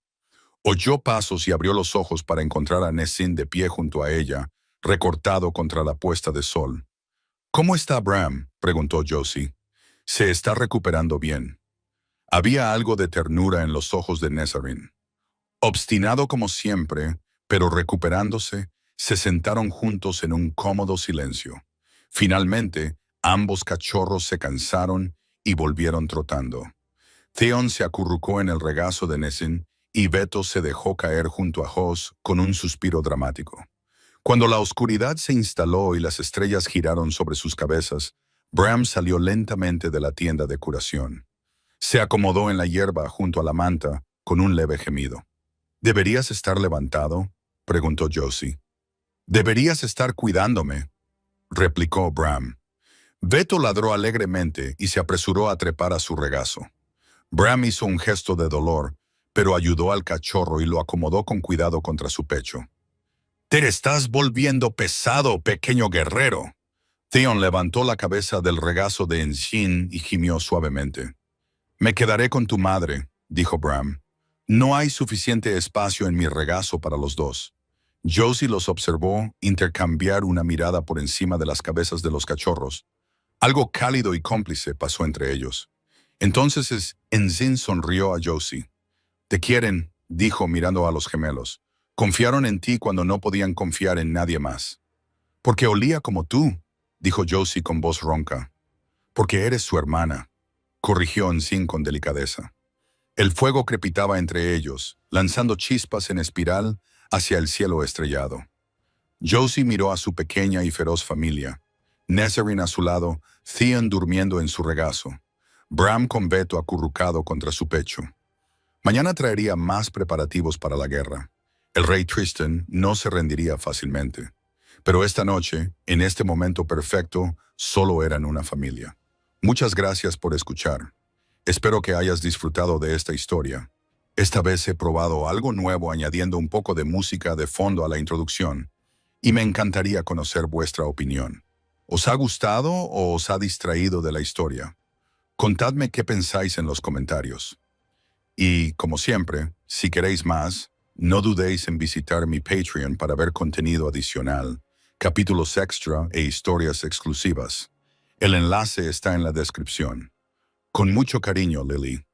Oyó pasos y abrió los ojos para encontrar a Nessin de pie junto a ella, recortado contra la puesta de sol. «¿Cómo está Bram?», preguntó Josie. «Se está recuperando bien». Había algo de ternura en los ojos de Nesrin. Obstinado como siempre, pero recuperándose, Se sentaron juntos en un cómodo silencio. Finalmente, ambos cachorros se cansaron y volvieron trotando. Theon se acurrucó en el regazo de Nessin y Beto se dejó caer junto a Hos con un suspiro dramático. Cuando la oscuridad se instaló y las estrellas giraron sobre sus cabezas, Bram salió lentamente de la tienda de curación. Se acomodó en la hierba junto a la manta con un leve gemido. ¿Deberías estar levantado?, preguntó Josie. «Deberías estar cuidándome», replicó Bram. Beto ladró alegremente y se apresuró a trepar a su regazo. Bram hizo un gesto de dolor, pero ayudó al cachorro y lo acomodó con cuidado contra su pecho. «Te estás volviendo pesado, pequeño guerrero». Theon levantó la cabeza del regazo de Enshin y gimió suavemente. «Me quedaré con tu madre», dijo Bram. «No hay suficiente espacio en mi regazo para los dos». Josie los observó intercambiar una mirada por encima de las cabezas de los cachorros. Algo cálido y cómplice pasó entre ellos. Entonces Enzin sonrió a Josie. «Te quieren», dijo mirando a los gemelos. «Confiaron en ti cuando no podían confiar en nadie más». «Porque olía como tú», dijo Josie con voz ronca. «Porque eres su hermana», corrigió Enzin con delicadeza. El fuego crepitaba entre ellos, lanzando chispas en espiral hacia el cielo estrellado. Josie miró a su pequeña y feroz familia. Nesserin a su lado, Theon durmiendo en su regazo. Bram con Beto acurrucado contra su pecho. Mañana traería más preparativos para la guerra. El rey Tristan no se rendiría fácilmente. Pero esta noche, en este momento perfecto, solo eran una familia. Muchas gracias por escuchar. Espero que hayas disfrutado de esta historia. Esta vez he probado algo nuevo añadiendo un poco de música de fondo a la introducción, y me encantaría conocer vuestra opinión. ¿Os ha gustado o os ha distraído de la historia? Contadme qué pensáis en los comentarios. Y, como siempre, si queréis más, no dudéis en visitar mi Patreon para ver contenido adicional, capítulos extra e historias exclusivas. El enlace está en la descripción. Con mucho cariño, Lily.